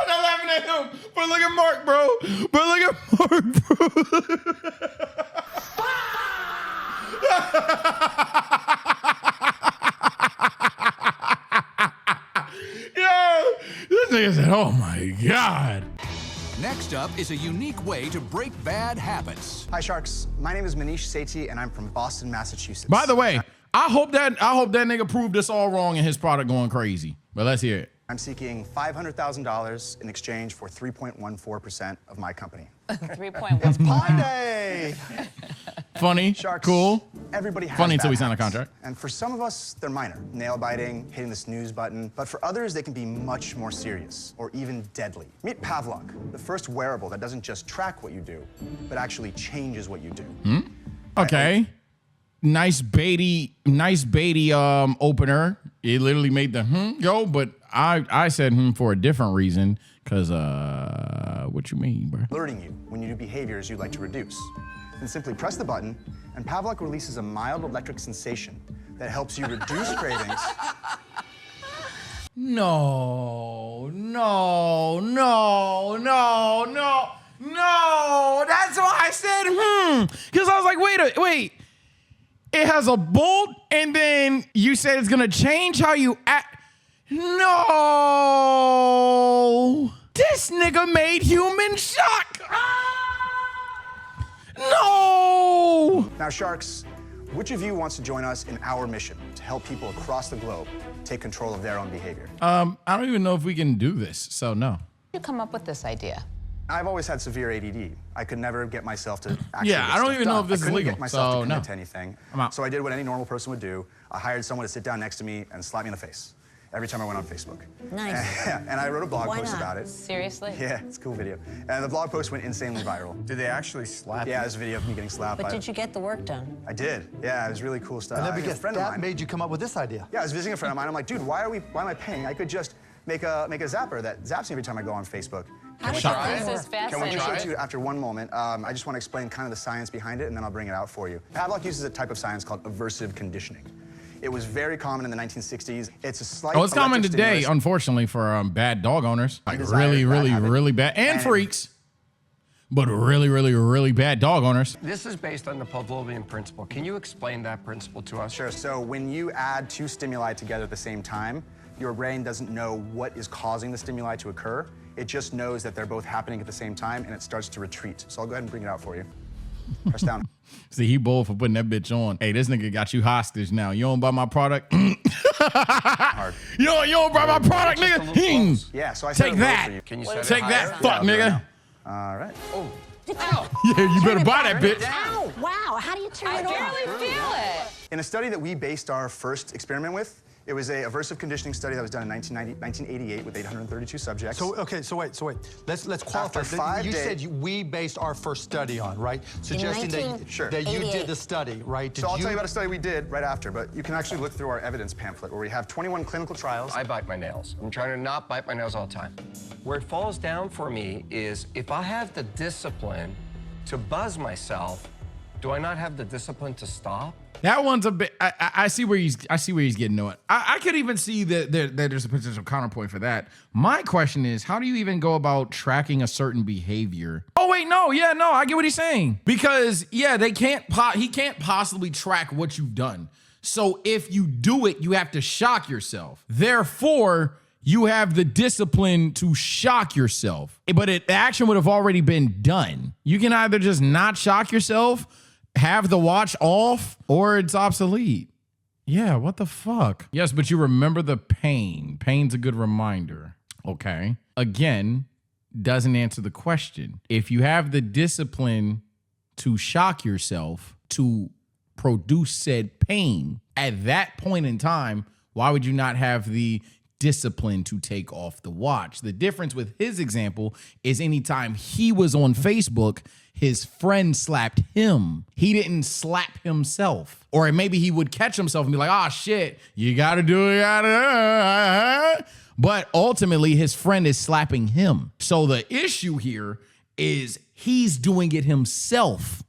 Speaker 2: not laughing at him, but look at Mark, bro. But look at Mark, bro. Yo, this nigga said, oh my God.
Speaker 17: Next up is a unique way to break bad habits.
Speaker 18: Hi, Sharks. My name is Manish Sethi, and I'm from Boston, Massachusetts.
Speaker 2: By the way, I hope that nigga proved us all wrong and his product going crazy. But let's hear it.
Speaker 18: I'm seeking $500,000 in exchange for 3.14% of my company.
Speaker 5: 3.1.
Speaker 18: It's Pi Day!
Speaker 2: Funny,
Speaker 18: Sharks,
Speaker 2: cool.
Speaker 18: everybody has
Speaker 2: Funny until
Speaker 18: bad
Speaker 2: we sign a
Speaker 18: habits.
Speaker 2: contract.
Speaker 18: And for some of us, they're minor. Nail biting, hitting the snooze button. But for others, they can be much more serious or even deadly. Meet Pavlok, the first wearable that doesn't just track what you do, but actually changes what you do.
Speaker 2: Okay. Nice baity opener. It literally made the go, but I said for a different reason. Cause what you mean, bro?
Speaker 18: Alerting you when you do behaviors you'd like to reduce. Then simply press the button, and Pavlok releases a mild electric sensation that helps you reduce cravings.
Speaker 2: No. That's why I said because I was like, wait. It has a bolt, and then you said it's gonna change how you act. No. This nigga made human shock. No.
Speaker 18: Now, Sharks, which of you wants to join us in our mission to help people across the globe take control of their own behavior?
Speaker 2: I don't even know if we can do this, so no.
Speaker 11: How'd you come up with this idea?
Speaker 18: I've always had severe ADD. I could never get myself to actually
Speaker 2: Yeah,
Speaker 18: get
Speaker 2: I don't
Speaker 18: stuff
Speaker 2: even know
Speaker 18: done.
Speaker 2: if this
Speaker 18: I
Speaker 2: is
Speaker 18: couldn't
Speaker 2: legal,
Speaker 18: get myself
Speaker 2: so
Speaker 18: to commit
Speaker 2: no.
Speaker 18: to anything.
Speaker 2: I'm out.
Speaker 18: So I did what any normal person would do. I hired someone to sit down next to me and slap me in the face every time I went on Facebook.
Speaker 9: Nice.
Speaker 18: And I wrote a blog
Speaker 9: Why
Speaker 18: post
Speaker 9: not?
Speaker 18: about it.
Speaker 11: Seriously?
Speaker 18: Yeah, it's a cool video. And the blog post went insanely viral.
Speaker 12: Did they actually slap
Speaker 18: Yeah, there's a video of me getting slapped.
Speaker 9: But
Speaker 18: by
Speaker 9: did you get the work done?
Speaker 18: I did. Yeah, it was really cool stuff.
Speaker 10: And then
Speaker 18: I mean,
Speaker 10: because
Speaker 18: a friend of
Speaker 10: that
Speaker 18: mine.
Speaker 10: made you come up with this idea.
Speaker 18: Yeah, I was visiting a friend of mine. I'm like, dude, why am I paying? I could just make a zapper that zaps me every time I go on Facebook.
Speaker 11: How
Speaker 18: Can
Speaker 11: did
Speaker 18: we
Speaker 11: you
Speaker 18: try
Speaker 11: do
Speaker 18: it?
Speaker 11: this?
Speaker 18: Can we
Speaker 11: Fascinating.
Speaker 18: show it to you after one moment? I just want to explain kind of the science behind it, and then I'll bring it out for you. Pavlok uses a type of science called aversive conditioning. It was very common in the 1960s. It's a slight
Speaker 2: Oh, it's common
Speaker 18: electric
Speaker 2: today,
Speaker 18: stimulus.
Speaker 2: unfortunately, for bad dog owners. Like
Speaker 18: Undesired bad
Speaker 2: really
Speaker 18: habit.
Speaker 2: bad. And
Speaker 18: And-
Speaker 2: freaks. But really bad dog owners.
Speaker 4: This is based on the Pavlovian principle. Can you explain that principle to us?
Speaker 18: Sure. So when you add two stimuli together at the same time, your brain doesn't know what is causing the stimuli to occur. It just knows that they're both happening at the same time, and it starts to retreat. So I'll go ahead and bring it out for you. Press down.
Speaker 2: See, he bold for putting that bitch on. Hey, this nigga got you hostage now. You don't buy my product?
Speaker 18: Hard.
Speaker 2: You don't buy my product, nigga?
Speaker 18: Yeah, so I set
Speaker 2: Take
Speaker 18: a goal
Speaker 2: that.
Speaker 18: for you.
Speaker 4: Can you set it
Speaker 2: Take
Speaker 4: higher?
Speaker 2: that, fuck, nigga.
Speaker 18: All right. Oh.
Speaker 2: Yeah, you better buy that bitch.
Speaker 9: Ow! Wow! How do you turn it off?
Speaker 11: Feel it.
Speaker 18: In a study that we based our first experiment with, it was a aversive conditioning study that was done in 1988 with 832 subjects.
Speaker 10: So wait. Let's qualify.
Speaker 18: After 5
Speaker 10: you
Speaker 18: days-
Speaker 10: said we based our first study on, right? Suggesting
Speaker 18: Sure.
Speaker 10: that you did the study, right? Did
Speaker 18: So I'll tell you about a study we did right after, but you can actually look through our evidence pamphlet where we have 21 clinical trials.
Speaker 4: I bite my nails. I'm trying to not bite my nails all the time. Where it falls down for me is if I have the discipline to buzz myself, do I not have the discipline to stop?
Speaker 2: That one's a bit. I see where he's getting to it. I could even see that there's a potential counterpoint for that. My question is, how do you even go about tracking a certain behavior? Oh wait, no, I get what he's saying because he can't possibly track what you've done. So if you do it, you have to shock yourself. Therefore, you have the discipline to shock yourself. But the action would have already been done. You can either just not shock yourself, have the watch off, or it's obsolete. Yeah, what the fuck? Yes, but you remember the pain. Pain's a good reminder. Okay. Again, doesn't answer the question. If you have the discipline to shock yourself, to produce said pain, at that point in time, why would you not have the discipline to take off the watch? The difference with his example is anytime he was on Facebook, his friend slapped him. He didn't slap himself. Or maybe he would catch himself and be like, oh shit, you gotta do it. But ultimately, his friend is slapping him. So the issue here is he's doing it himself.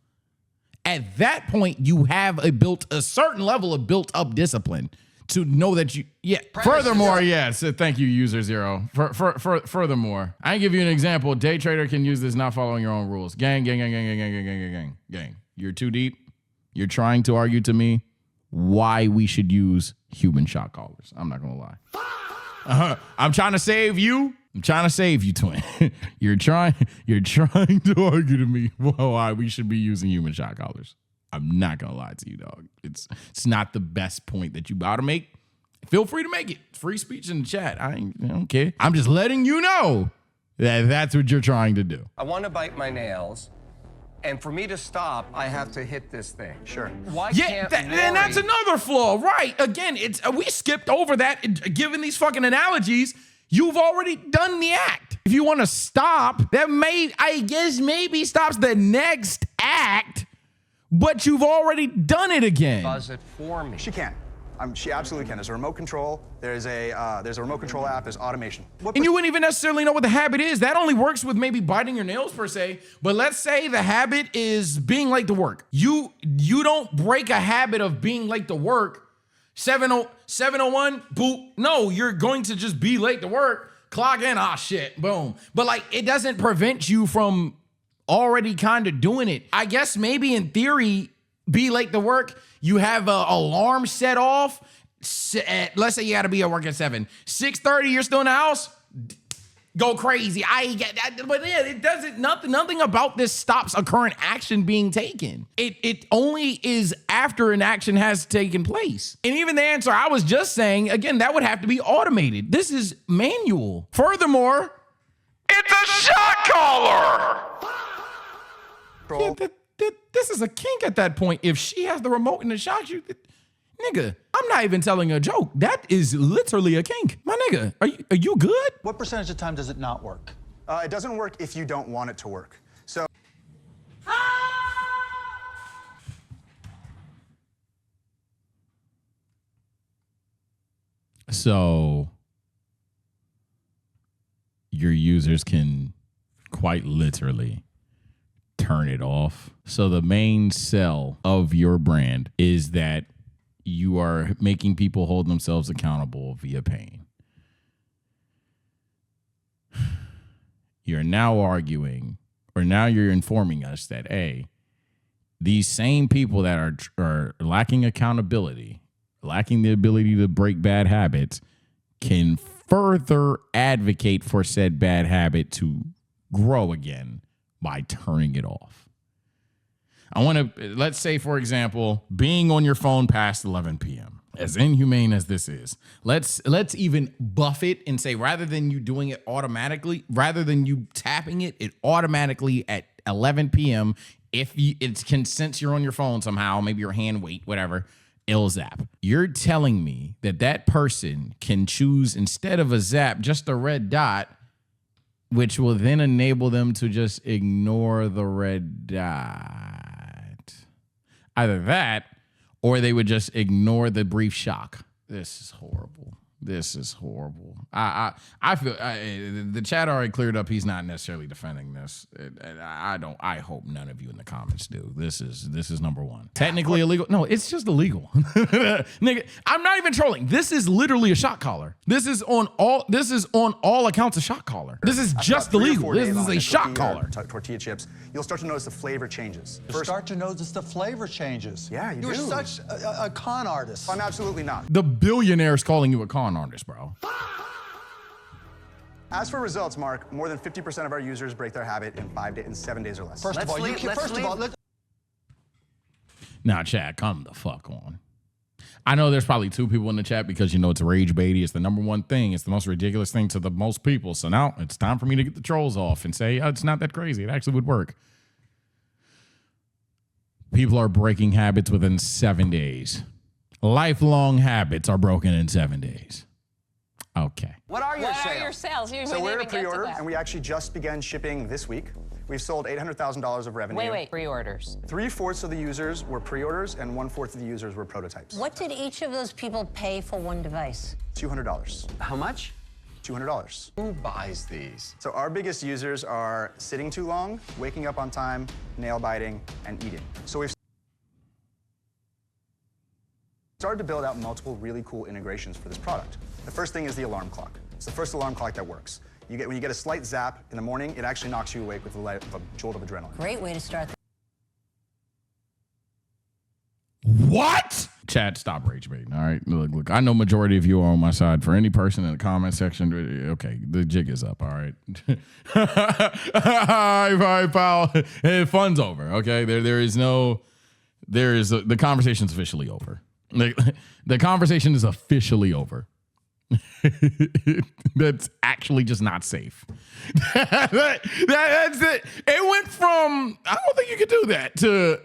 Speaker 2: At that point, you have a certain level of built up discipline to know that you, Furthermore, yes, thank you, user zero. Furthermore, I give you an example. Day trader can use this not following your own rules. Gang. You're too deep. You're trying to argue to me why we should use human shot callers. I'm not gonna lie. I'm trying to save you. I'm trying to save you, twin. You're trying to argue to me why we should be using human shot callers. I'm not gonna lie to you, dog. It's not the best point that you about to make. Feel free to make it. Free speech in the chat. I don't care. I'm just letting you know that that's what you're trying to do.
Speaker 4: I want to bite my nails, And for me to stop, I have to hit this thing.
Speaker 6: Sure.
Speaker 4: Why
Speaker 2: Yeah,
Speaker 4: can't
Speaker 2: and that's
Speaker 4: Lori-
Speaker 2: another flaw, right? Again, it's we skipped over that. Given these fucking analogies, you've already done the act. If you want to stop, that I guess maybe stops the next act, but you've already done it again.
Speaker 4: Does it for me?
Speaker 18: She can. She absolutely can. There's a remote control. There's a remote control app. There's automation.
Speaker 2: And you wouldn't even necessarily know what the habit is. That only works with maybe biting your nails per se. But let's say the habit is being late to work. You don't break a habit of being late to work. 7:01, boop. No, you're going to just be late to work. Clock in, shit, boom. But like, it doesn't prevent you from already kind of doing it. I guess maybe in theory, be late to work. You have an alarm set off. Let's say you got to be at work at 7. 6:30, you're still in the house. Go crazy. I get that, but yeah, it doesn't. Nothing about this stops a current action being taken. It only is after an action has taken place. And even the answer I was just saying, again, that would have to be automated. This is manual. Furthermore, it's a shot caller. Yeah, this is a kink at that point. If she has the remote and the shot you, nigga, I'm not even telling a joke. That is literally a kink. My nigga, are you good?
Speaker 10: What percentage of time does it not work?
Speaker 18: It doesn't work if you don't want it to work. So.
Speaker 2: So your users can quite literally turn it off. So the main sell of your brand is that you are making people hold themselves accountable via pain. You're now arguing, or now you're informing us that, A, these same people that are lacking accountability, lacking the ability to break bad habits, can further advocate for said bad habit to grow again by turning it off. I want to, let's say, for example, being on your phone past 11 p.m. As inhumane as this is, let's even buff it and say, rather than you doing it automatically, rather than you tapping it, it automatically at 11 p.m. If it can sense you're on your phone somehow, maybe your hand weight, whatever, it'll zap. You're telling me that person can choose, instead of a zap, just a red dot, which will then enable them to just ignore the red dot. Either that, or they would just ignore the brief shock. This is horrible. This is horrible. I feel the chat already cleared up. He's not necessarily defending this. I hope none of you in the comments do. This is number one. Technically illegal. No, it's just illegal. Nigga, I'm not even trolling. This is literally a shot caller. This is on all accounts a shot caller. This is just illegal. This is a shot caller.
Speaker 18: Tortilla chips. You'll start to notice the flavor changes.
Speaker 10: You start to notice the flavor changes.
Speaker 18: Yeah, you do.
Speaker 10: You're such a con artist.
Speaker 18: I'm absolutely not.
Speaker 2: The billionaire's calling you a con artist, bro.
Speaker 18: As for results, Mark, more than 50% of our users break their habit in 7 days or less.
Speaker 10: First of all,
Speaker 2: now, chat, come the fuck on. I know there's probably 2 people in the chat because, it's rage baity. It's the number one thing. It's the most ridiculous thing to the most people. So now it's time for me to get the trolls off and say, it's not that crazy. It actually would work. People are breaking habits within 7 days. Lifelong habits are broken in 7 days. Okay.
Speaker 18: What are your
Speaker 5: sales? You
Speaker 18: So we're a
Speaker 5: didn't even get to
Speaker 18: pre-order,
Speaker 5: that.
Speaker 18: and we actually just began shipping this week. We've sold $800,000 of revenue.
Speaker 5: Wait, pre-orders.
Speaker 18: 3/4 of the users were pre-orders, and 1/4 of the users were prototypes.
Speaker 9: What did each of those people pay for one device?
Speaker 18: $200.
Speaker 6: How much?
Speaker 18: $200.
Speaker 6: Who buys these?
Speaker 18: So our biggest users are sitting too long, waking up on time, nail biting, and eating. So we've started to build out multiple really cool integrations for this product. The first thing is the alarm clock. It's the first alarm clock that works. When you get a slight zap in the morning, it actually knocks you awake with a jolt of adrenaline.
Speaker 9: Great way to start.
Speaker 2: What? Chat, stop rage baiting. All right, look. I know majority of you are on my side. For any person in the comment section, okay, the jig is up. All right. All right, pal. Fun's over. Okay, the conversation's officially over. The conversation is officially over. That's actually just not safe. That's it. It went from, I don't think you could do that, to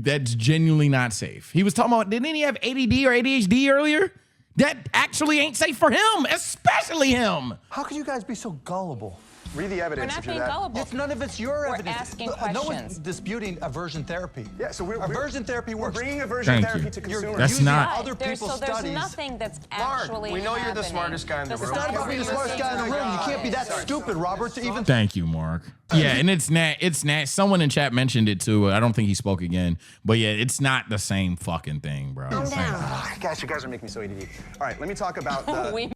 Speaker 2: that's genuinely not safe. He was talking about, didn't he have ADD or ADHD earlier? That actually ain't safe for him, especially him.
Speaker 10: How could you guys be so gullible?
Speaker 18: Read the evidence.
Speaker 5: We're not
Speaker 18: if you're
Speaker 5: being
Speaker 18: that.
Speaker 5: gullible.
Speaker 10: It's none of it's your
Speaker 5: We're
Speaker 10: evidence.
Speaker 5: asking
Speaker 10: No one's
Speaker 5: questions.
Speaker 10: disputing aversion therapy.
Speaker 18: Yeah, so
Speaker 10: aversion therapy works.
Speaker 18: We're bringing aversion
Speaker 2: Thank
Speaker 18: therapy
Speaker 2: you.
Speaker 18: to
Speaker 10: You're
Speaker 18: consumers.
Speaker 2: That's
Speaker 10: using
Speaker 2: not-
Speaker 10: other people's
Speaker 5: So there's
Speaker 10: studies.
Speaker 5: nothing that's
Speaker 4: Mark,
Speaker 5: actually
Speaker 4: we know you're the
Speaker 5: happening.
Speaker 4: smartest guy in the
Speaker 5: This
Speaker 4: room.
Speaker 5: is
Speaker 10: It's not about
Speaker 5: what
Speaker 10: being the
Speaker 5: you're
Speaker 10: smartest guy in the
Speaker 5: saying.
Speaker 10: room. You can't be that stupid, Robert, to even.
Speaker 2: Thank you, Mark. Yeah, and it's not. Someone in chat mentioned it too. I don't think he spoke again, but yeah, it's not the same fucking thing, bro.
Speaker 9: Calm down.
Speaker 18: Guys, you guys are making me so ADD. All right, let me talk about the.
Speaker 5: We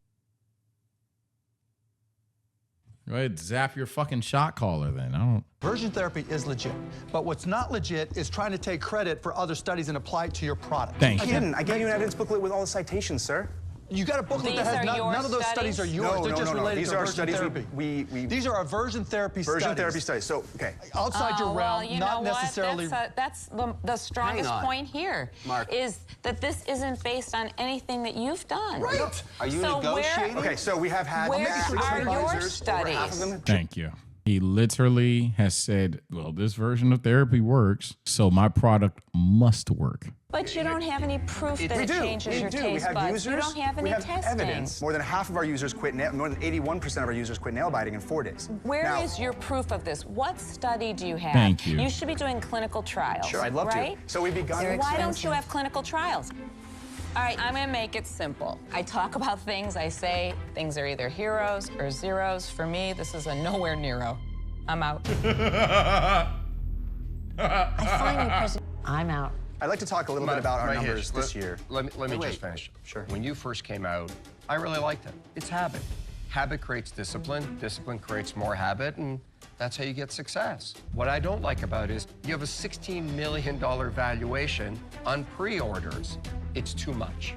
Speaker 2: Go ahead, zap your fucking shot caller then. I don't.
Speaker 10: Aversion therapy is legit, but what's not legit is trying to take credit for other studies and apply it to your product.
Speaker 2: Thank
Speaker 18: I
Speaker 2: you.
Speaker 18: didn't. I gave you an evidence booklet with all the citations, sir.
Speaker 10: You got a booklet
Speaker 5: These
Speaker 10: that has
Speaker 5: are your
Speaker 10: none of those studies are
Speaker 5: studies?
Speaker 10: yours.
Speaker 18: No,
Speaker 10: They're
Speaker 18: no,
Speaker 10: just
Speaker 18: no, no.
Speaker 10: related
Speaker 18: These
Speaker 10: to
Speaker 18: are
Speaker 10: aversion
Speaker 18: studies
Speaker 10: therapy.
Speaker 18: we
Speaker 10: These are aversion therapy
Speaker 18: Aversion
Speaker 10: studies.
Speaker 18: therapy studies. So, okay.
Speaker 10: Outside your
Speaker 5: well,
Speaker 10: realm,
Speaker 5: you
Speaker 10: not
Speaker 5: know what?
Speaker 10: necessarily.
Speaker 5: That's the strongest
Speaker 6: on.
Speaker 5: point here.
Speaker 6: Mark.
Speaker 5: Is that this isn't based on anything that you've done.
Speaker 10: Right.
Speaker 6: Are you
Speaker 5: So
Speaker 6: negotiating?
Speaker 18: Okay, so we have had
Speaker 5: Where
Speaker 18: maybe 6
Speaker 5: are your
Speaker 18: advisors. Over half of
Speaker 5: studies?
Speaker 18: them.
Speaker 2: Thank you. He literally has said, well, this version of therapy works, so my product must work.
Speaker 5: But you don't have any proof that
Speaker 18: We
Speaker 5: it
Speaker 18: do.
Speaker 5: changes
Speaker 18: We
Speaker 5: your
Speaker 18: do. We
Speaker 5: taste
Speaker 18: have
Speaker 5: buds.
Speaker 18: users.
Speaker 5: You don't have any
Speaker 18: we have
Speaker 5: testing.
Speaker 18: evidence. More than half of our users quit nail. More than 81% of our users quit nail biting in 4 days.
Speaker 5: Where is
Speaker 18: Now,
Speaker 5: your proof of this? What study do you have?
Speaker 2: Thank you.
Speaker 5: You should be doing clinical trials.
Speaker 18: Sure, I'd love
Speaker 5: right?
Speaker 18: to. So we've begun.
Speaker 5: So why don't you have clinical trials? All right, I'm gonna make it simple. I talk about things, I say things are either heroes or zeros. For me, this is a nowhere nearo. I'm out.
Speaker 9: I find you, President. I'm out.
Speaker 18: I'd like to talk a little bit about our
Speaker 4: Right here.
Speaker 18: numbers this year.
Speaker 4: Let me
Speaker 18: Wait.
Speaker 4: just finish.
Speaker 18: Sure.
Speaker 4: When you first came out, I really liked it. It's habit. Habit creates discipline. Discipline creates more habit, and that's how you get success. What I don't like about it is you have a $16 million valuation on pre-orders. It's too much.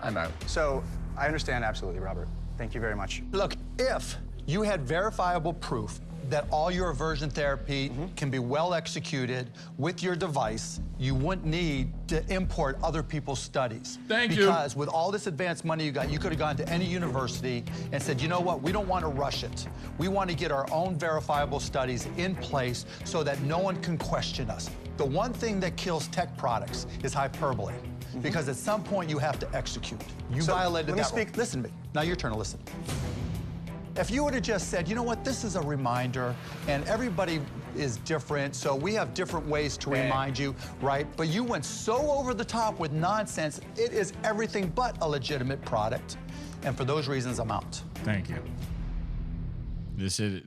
Speaker 4: I'm out.
Speaker 18: So I understand absolutely, Robert. Thank you very much.
Speaker 10: Look, if you had verifiable proof that all your aversion therapy can be well executed with your device, you wouldn't need to import other people's studies.
Speaker 2: Thank you.
Speaker 10: Because with all this advanced money you got, you could have gone to any university and said, you know what, we don't want to rush it. We want to get our own verifiable studies in place so that no one can question us. The one thing that kills tech products is hyperbole. Because at some point you have to execute. You
Speaker 18: So,
Speaker 10: violated
Speaker 18: let me
Speaker 10: that rule.
Speaker 18: speak-
Speaker 10: Listen to me. Now your turn to listen. If you would have just said, you know what, this is a reminder, and everybody is different, so we have different ways to remind you, right? But you went so over the top with nonsense, it is everything but a legitimate product. And for those reasons, I'm out.
Speaker 2: Thank you. This is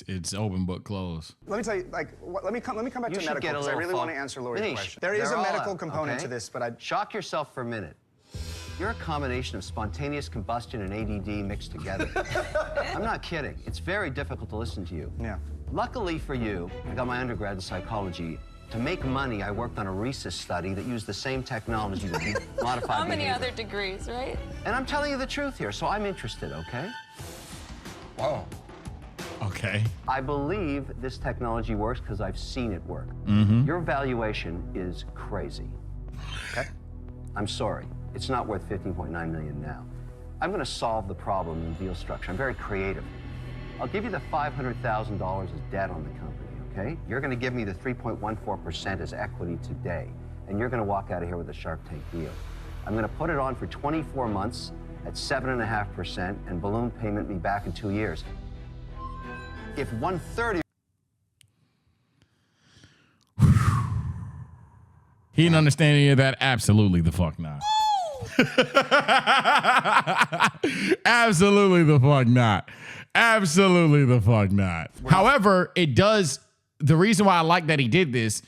Speaker 2: it's open book closed.
Speaker 18: Let me tell you, like, let me come back
Speaker 6: You
Speaker 18: to
Speaker 6: should
Speaker 18: medical
Speaker 6: get a
Speaker 18: because I
Speaker 6: little
Speaker 18: really
Speaker 6: fun.
Speaker 18: want to answer Lori's
Speaker 6: Manish,
Speaker 18: question. There is
Speaker 6: they're
Speaker 18: a
Speaker 6: all
Speaker 18: medical
Speaker 6: out,
Speaker 18: component
Speaker 6: okay?
Speaker 18: to this, but I
Speaker 6: Shock yourself for a minute. You're a combination of spontaneous combustion and ADD mixed together. I'm not kidding. It's very difficult to listen to you.
Speaker 18: Yeah.
Speaker 6: Luckily for you, I got my undergrad in psychology. To make money, I worked on a rhesus study that used the same technology to modify
Speaker 5: How many
Speaker 6: behavior.
Speaker 5: other degrees, right?
Speaker 6: And I'm telling you the truth here, so I'm interested, okay?
Speaker 4: Whoa.
Speaker 2: Okay.
Speaker 6: I believe this technology works because I've seen it work. Your valuation is crazy.
Speaker 18: Okay.
Speaker 6: I'm sorry. It's not worth $15.9 million now. I'm going to solve the problem in the deal structure. I'm very creative. I'll give you the $500,000 as debt on the company, okay? You're going to give me the 3.14% as equity today, and you're going to walk out of here with a Shark Tank deal. I'm going to put it on for 24 months at 7.5% and balloon payment me back in 2 years. If 1/3
Speaker 2: He didn't understand any of that. Absolutely the fuck not. Absolutely the fuck not. Absolutely the fuck not. However, it does, the reason why I like that he did this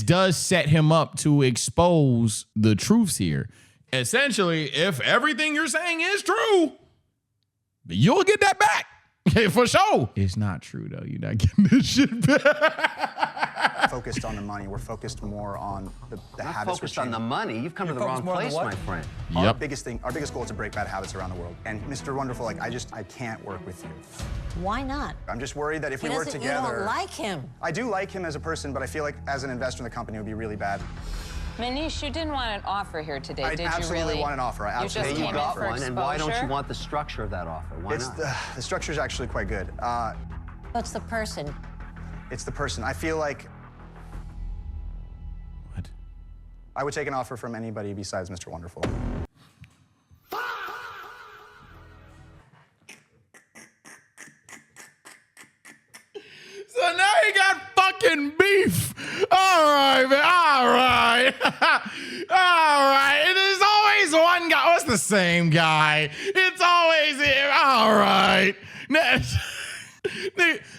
Speaker 2: does set him up to expose the truths here. Essentially, if everything you're saying is true, you'll get that back. For sure. It's not true, though. You're not getting this shit back.
Speaker 18: focused on the money. We're focused more on the
Speaker 6: Not
Speaker 18: habits.
Speaker 6: focused on the money. You've come to the wrong place, my friend.
Speaker 18: Our biggest goal is to break bad habits around the world. And Mr. Wonderful, like, I can't work with you.
Speaker 9: Why not?
Speaker 18: I'm just worried that if
Speaker 9: He
Speaker 18: we work
Speaker 9: doesn't-
Speaker 18: together.
Speaker 9: You don't like him.
Speaker 18: I do like him as a person, but I feel like as an investor in the company, it would be really bad.
Speaker 5: Manish, you didn't want an offer here today,
Speaker 18: I
Speaker 5: did you
Speaker 18: absolutely
Speaker 5: really?
Speaker 18: want an offer. I
Speaker 5: You just
Speaker 18: absolutely
Speaker 5: came
Speaker 18: want an
Speaker 5: in
Speaker 18: offer.
Speaker 5: for
Speaker 6: One, and why don't you
Speaker 5: exposure?
Speaker 6: want the structure of that offer? Why
Speaker 18: It's
Speaker 6: not?
Speaker 18: the structure is actually quite good.
Speaker 9: What's the person?
Speaker 18: It's the person. I feel like.
Speaker 2: What?
Speaker 18: I would take an offer from anybody besides Mr. Wonderful.
Speaker 2: So now you got fucking beef. All right, man. All right. All right. And there's always one guy. Oh, it's the same guy. It's always him. All right.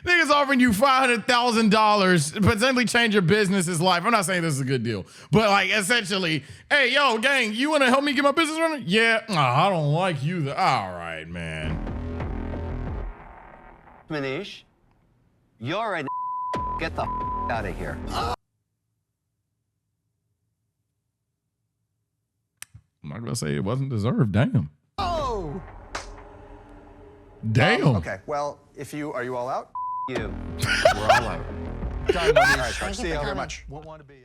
Speaker 2: Niggas offering you $500,000 potentially change your business's life. I'm not saying this is a good deal, but like essentially, hey, yo, gang, you want to help me get my business running? Yeah. Oh, I don't like you. All right, man.
Speaker 6: Manish, you're a get the out of here.
Speaker 2: I'm not gonna say it wasn't deserved. Damn.
Speaker 18: Oh.
Speaker 2: Damn.
Speaker 18: Okay. Well, are you all out?
Speaker 6: You. We're all out.
Speaker 18: Done, all right, Shark. See you very much.
Speaker 1: Won't want to be.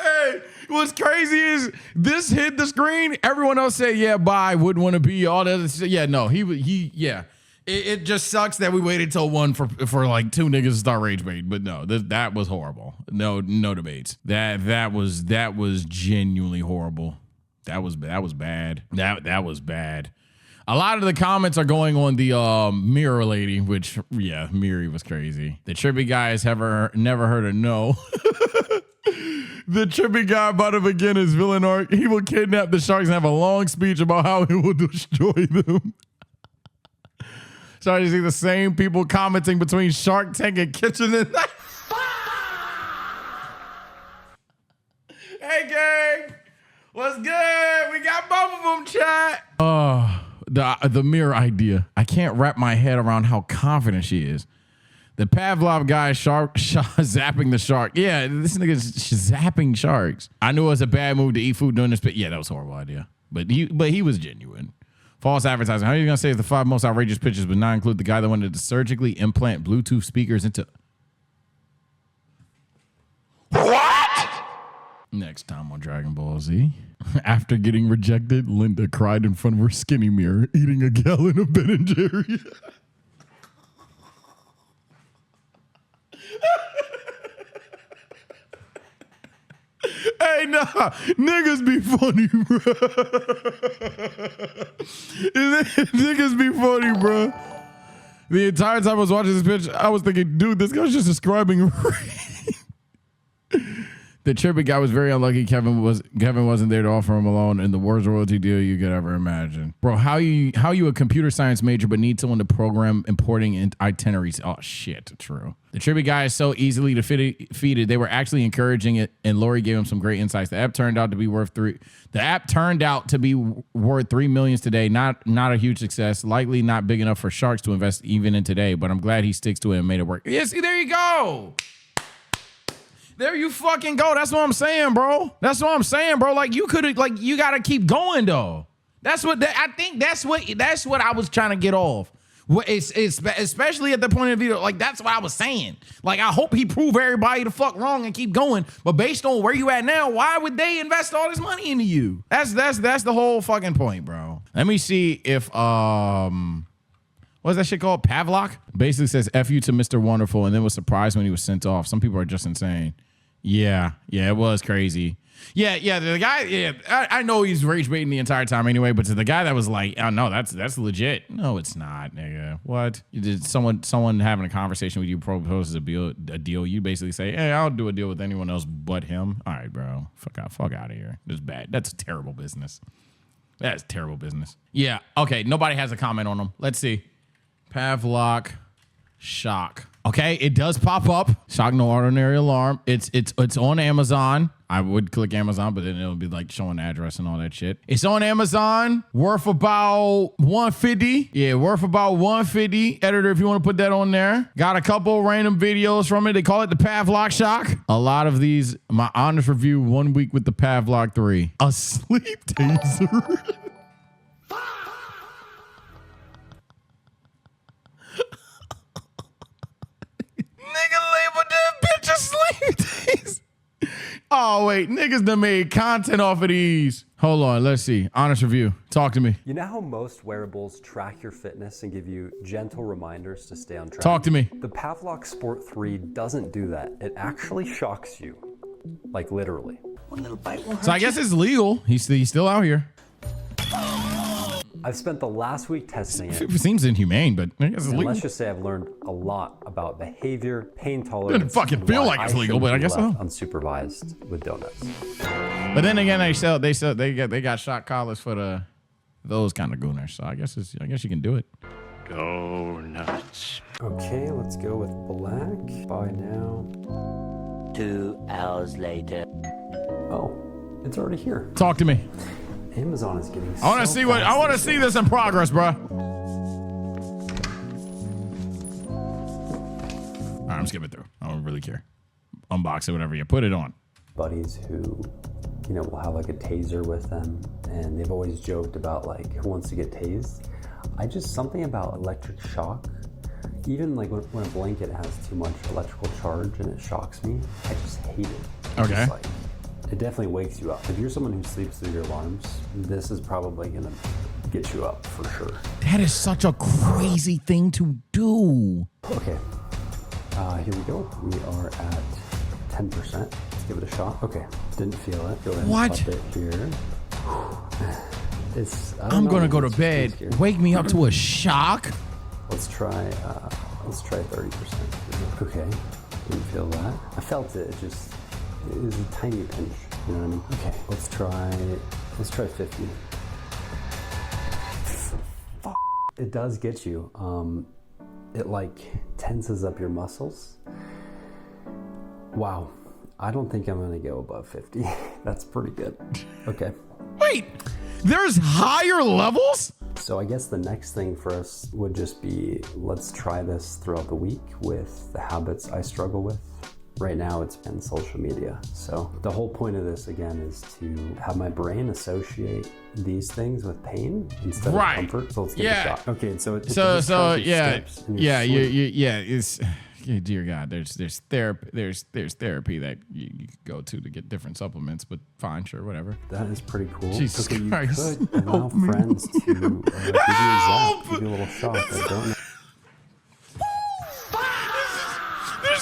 Speaker 2: Hey, what's crazy is this hit the screen. Everyone else said, "Yeah, bye." Wouldn't want to be all that. Yeah, no, yeah. It just sucks that we waited till one for like two niggas to start rage bait. But no, that was horrible. No debates. That was genuinely horrible. That was bad. That was bad. A lot of the comments are going on the mirror lady, which yeah, Miri was crazy. The trippy guys never heard of no. The trippy guy about to begin his villain arc. He will kidnap the sharks and have a long speech about how he will destroy them. Sorry to see the same people commenting between Shark Tank and Kitchen and Hey, gang. What's good? We got both of them, chat. The mirror idea. I can't wrap my head around how confident she is. The Pavlov guy zapping the shark. Yeah, this nigga's zapping sharks. I knew it was a bad move to eat food during this, but yeah, that was a horrible idea. But he was genuine. False advertising. How are you gonna say the 5 most outrageous pitches but not include the guy that wanted to surgically implant Bluetooth speakers into? What? Next time on Dragon Ball Z. After getting rejected, Linda cried in front of her skinny mirror, eating a gallon of Ben & Jerry. Hey, nah, niggas be funny, bro. Niggas be funny, bro. The entire time I was watching this bitch, I was thinking, dude, this guy's just describing The trippy guy was very unlucky. Kevin wasn't there to offer him a loan in the worst royalty deal you could ever imagine. Bro, how you a computer science major but need someone to program importing itineraries? Oh shit, true. The trippy guy is so easily defeated. They were actually encouraging it, and Lori gave him some great insights. The app turned out to be worth $3 million today. Not a huge success. Likely not big enough for sharks to invest even in today. But I'm glad he sticks to it and made it work. Yeah, see, there you go. There you fucking go. That's what I'm saying, bro. That's what I'm saying, bro. Like you could have, like you gotta keep going though. That's what I think. That's what I was trying to get off. It's especially at the point of the video. Like that's what I was saying. Like I hope he prove everybody the fuck wrong and keep going. But based on where you at now, why would they invest all this money into you? That's the whole fucking point, bro. Let me see if what's that shit called? Pavlok basically says F you to Mr. Wonderful and then was surprised when he was sent off. Some people are just insane. Yeah, it was crazy. Yeah, the guy, I know he's rage baiting the entire time anyway, but to the guy that was like, oh no, that's legit. No, it's not, nigga. What? Did someone having a conversation with you proposes a deal, you basically say, hey, I'll do a deal with anyone else but him. All right, bro. Fuck out of here. That's bad. That's terrible business. That's terrible business. Yeah, okay, nobody has a comment on him. Let's see. Pavlok Shock. Okay, it does pop up. Shock No Ordinary Alarm. It's on Amazon. I would click Amazon, but then it'll be like showing the address and all that shit. It's on Amazon. Worth about $150. Yeah, worth about $150. Editor, if you want to put that on there. Got a couple random videos from it. They call it the Pavlok Shock. A lot of these, my honest review, 1 week with the Pavlok 3. A sleep taser. Oh, wait. Niggas done made content off of these. Hold on. Let's see. Honest review. Talk to me.
Speaker 19: You know how most wearables track your fitness and give you gentle reminders to stay on track?
Speaker 2: Talk to me.
Speaker 19: The Pavlok Sport 3 doesn't do that. It actually shocks you. Like literally. One little bite.
Speaker 2: So I guess it's legal. He's still out here.
Speaker 19: I've spent the last week testing it.
Speaker 2: It seems inhumane, but I guess it's
Speaker 19: And
Speaker 2: legal.
Speaker 19: let's just say I've learned a lot about behavior, pain tolerance.
Speaker 2: Doesn't fucking
Speaker 19: and
Speaker 2: feel
Speaker 19: why
Speaker 2: like it's
Speaker 19: I
Speaker 2: legal, but I
Speaker 19: shouldn't
Speaker 2: guess
Speaker 19: be
Speaker 2: so.
Speaker 19: left unsupervised with donuts.
Speaker 2: But then again, they got shot collars for those kind of gooners. So I guess you can do it.
Speaker 19: Go nuts. Okay, let's go with black. Buy now.
Speaker 20: 2 hours later.
Speaker 19: Oh, it's already here.
Speaker 2: Talk to me.
Speaker 19: Amazon is getting.
Speaker 2: I want to see what I want to see this in progress, bro. All right, I'm skipping through. I don't really care. Unbox it, whatever you put it on.
Speaker 19: Buddies who, you know, will have like a taser with them, and they've always joked about like who wants to get tased. Something about electric shock. Even like when a blanket has too much electrical charge and it shocks me, I just hate it.
Speaker 2: Okay.
Speaker 19: It definitely wakes you up. If you're someone who sleeps through your alarms, this is probably gonna get you up for sure.
Speaker 2: That is such a crazy thing to do.
Speaker 19: Okay, here we go. We are at 10%. Let's give it a shot. Okay, didn't feel it. Go ahead
Speaker 2: What?
Speaker 19: and pop it here.
Speaker 2: I'm gonna go to bed. Wake me up to a shock.
Speaker 19: Let's try 30%. Okay, didn't feel that. I felt it. It was a tiny pinch. You know what I mean? Okay, let's try 50. Fuck. It does get you. It like tenses up your muscles. Wow. I don't think I'm gonna go above 50. That's pretty good. Okay.
Speaker 2: Wait, there's higher levels?
Speaker 19: So I guess the next thing for us would just be, let's try this throughout the week with the habits I struggle with. Right now it's been social media. So the whole point of this again is to have my brain associate these things with pain instead of comfort. So let's give it a shot. Okay, so it's
Speaker 2: dear God, there's therapy that you could go to get different supplements, but fine, sure, whatever.
Speaker 19: That is pretty cool.
Speaker 2: Jesus Christ.
Speaker 19: You could allow friends to give you a zap, give you a little shot. I don't know.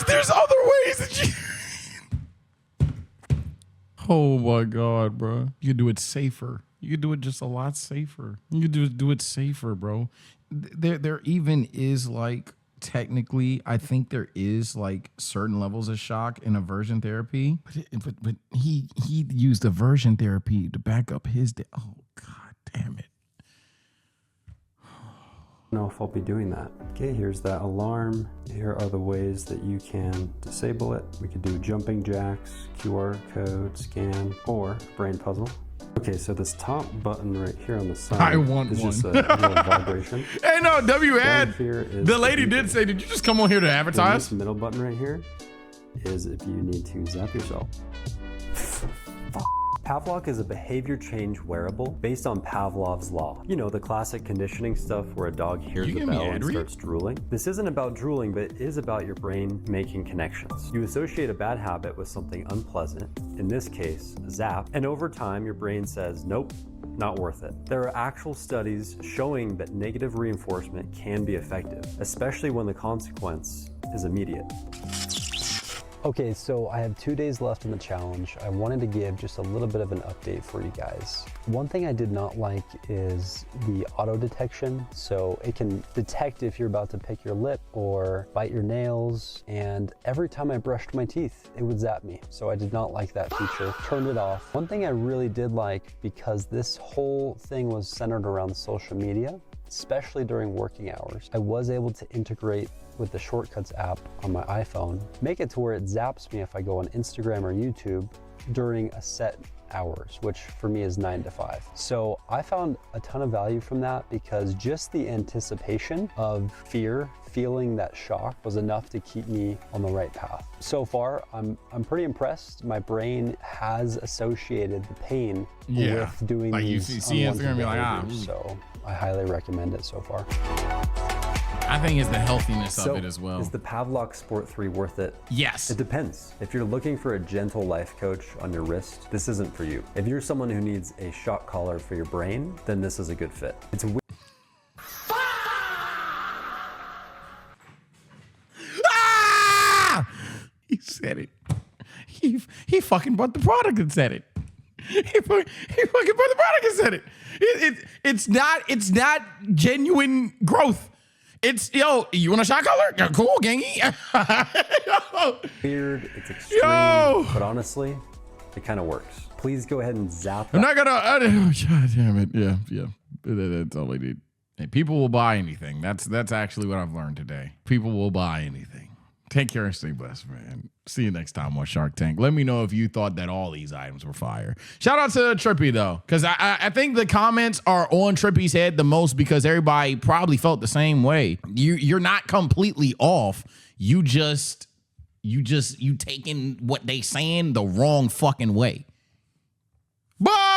Speaker 2: There's other ways that you. Oh my God, bro! You could do it safer. You could do it just a lot safer. You could do it safer, bro. There even is like technically, I think there is like certain levels of shock in aversion therapy, but he used aversion therapy to back up his. Oh God damn it!
Speaker 19: I don't know if I'll be doing that. Okay, here's that alarm. Here are the ways that you can disable it. We could do jumping jacks, QR code, scan, or brain puzzle. Okay, so this top button right here on the side
Speaker 2: I want
Speaker 19: is
Speaker 2: one.
Speaker 19: just a little vibration.
Speaker 2: Hey, no, W ad.
Speaker 19: Here is
Speaker 2: The lady did say, "Did you just come on here to
Speaker 19: Then
Speaker 2: advertise?"
Speaker 19: this middle button right here is if you need to zap yourself. Pavlok is a behavior change wearable based on Pavlov's law. You know, the classic conditioning stuff where a dog hears
Speaker 2: You
Speaker 19: a
Speaker 2: give me
Speaker 19: bell and
Speaker 2: ad read?
Speaker 19: starts drooling. This isn't about drooling, but it is about your brain making connections. You associate a bad habit with something unpleasant, in this case, a zap, and over time your brain says, nope, not worth it. There are actual studies showing that negative reinforcement can be effective, especially when the consequence is immediate. Okay, so I have 2 days left in the challenge. I wanted to give just a little bit of an update for you guys. One thing I did not like is the auto detection. So it can detect if you're about to pick your lip or bite your nails. And every time I brushed my teeth, it would zap me. So I did not like that feature. Turned it off. One thing I really did like, because this whole thing was centered around social media, especially during working hours, I was able to integrate with the Shortcuts app on my iPhone, make it to where it zaps me if I go on Instagram or YouTube during a set hours, which for me is 9 to 5. So I found a ton of value from that because just the anticipation of feeling that shock was enough to keep me on the right path. So far, I'm pretty impressed. My brain has associated the pain with doing
Speaker 2: like
Speaker 19: these
Speaker 2: you see Instagram, you're like,
Speaker 19: behaviors, so I highly recommend it so far.
Speaker 2: I think it's the healthiness
Speaker 19: So,
Speaker 2: of it as well.
Speaker 19: is the Pavlok Sport 3 worth it?
Speaker 2: Yes.
Speaker 19: It depends. If you're looking for a gentle life coach on your wrist, this isn't for you. If you're someone who needs a shock collar for your brain, then this is a good fit. It's a
Speaker 2: He said it. He fucking bought the product and said it. He fucking bought the product and said it. It's not genuine growth. It's, yo, you want a shot collar? Yeah, cool, gangy.
Speaker 19: weird, it's extreme, but honestly, it kind of works. Please go ahead and zap that.
Speaker 2: I'm not gonna, God damn it. Yeah. That's all I need. Hey, people will buy anything. That's actually what I've learned today. People will buy anything. Take care and stay blessed, man. See you next time on Shark Tank. Let me know if you thought that all these items were fire. Shout out to Trippy, though, because I think the comments are on Trippy's head the most because everybody probably felt the same way. You're not completely off. You taking what they saying the wrong fucking way. Bye.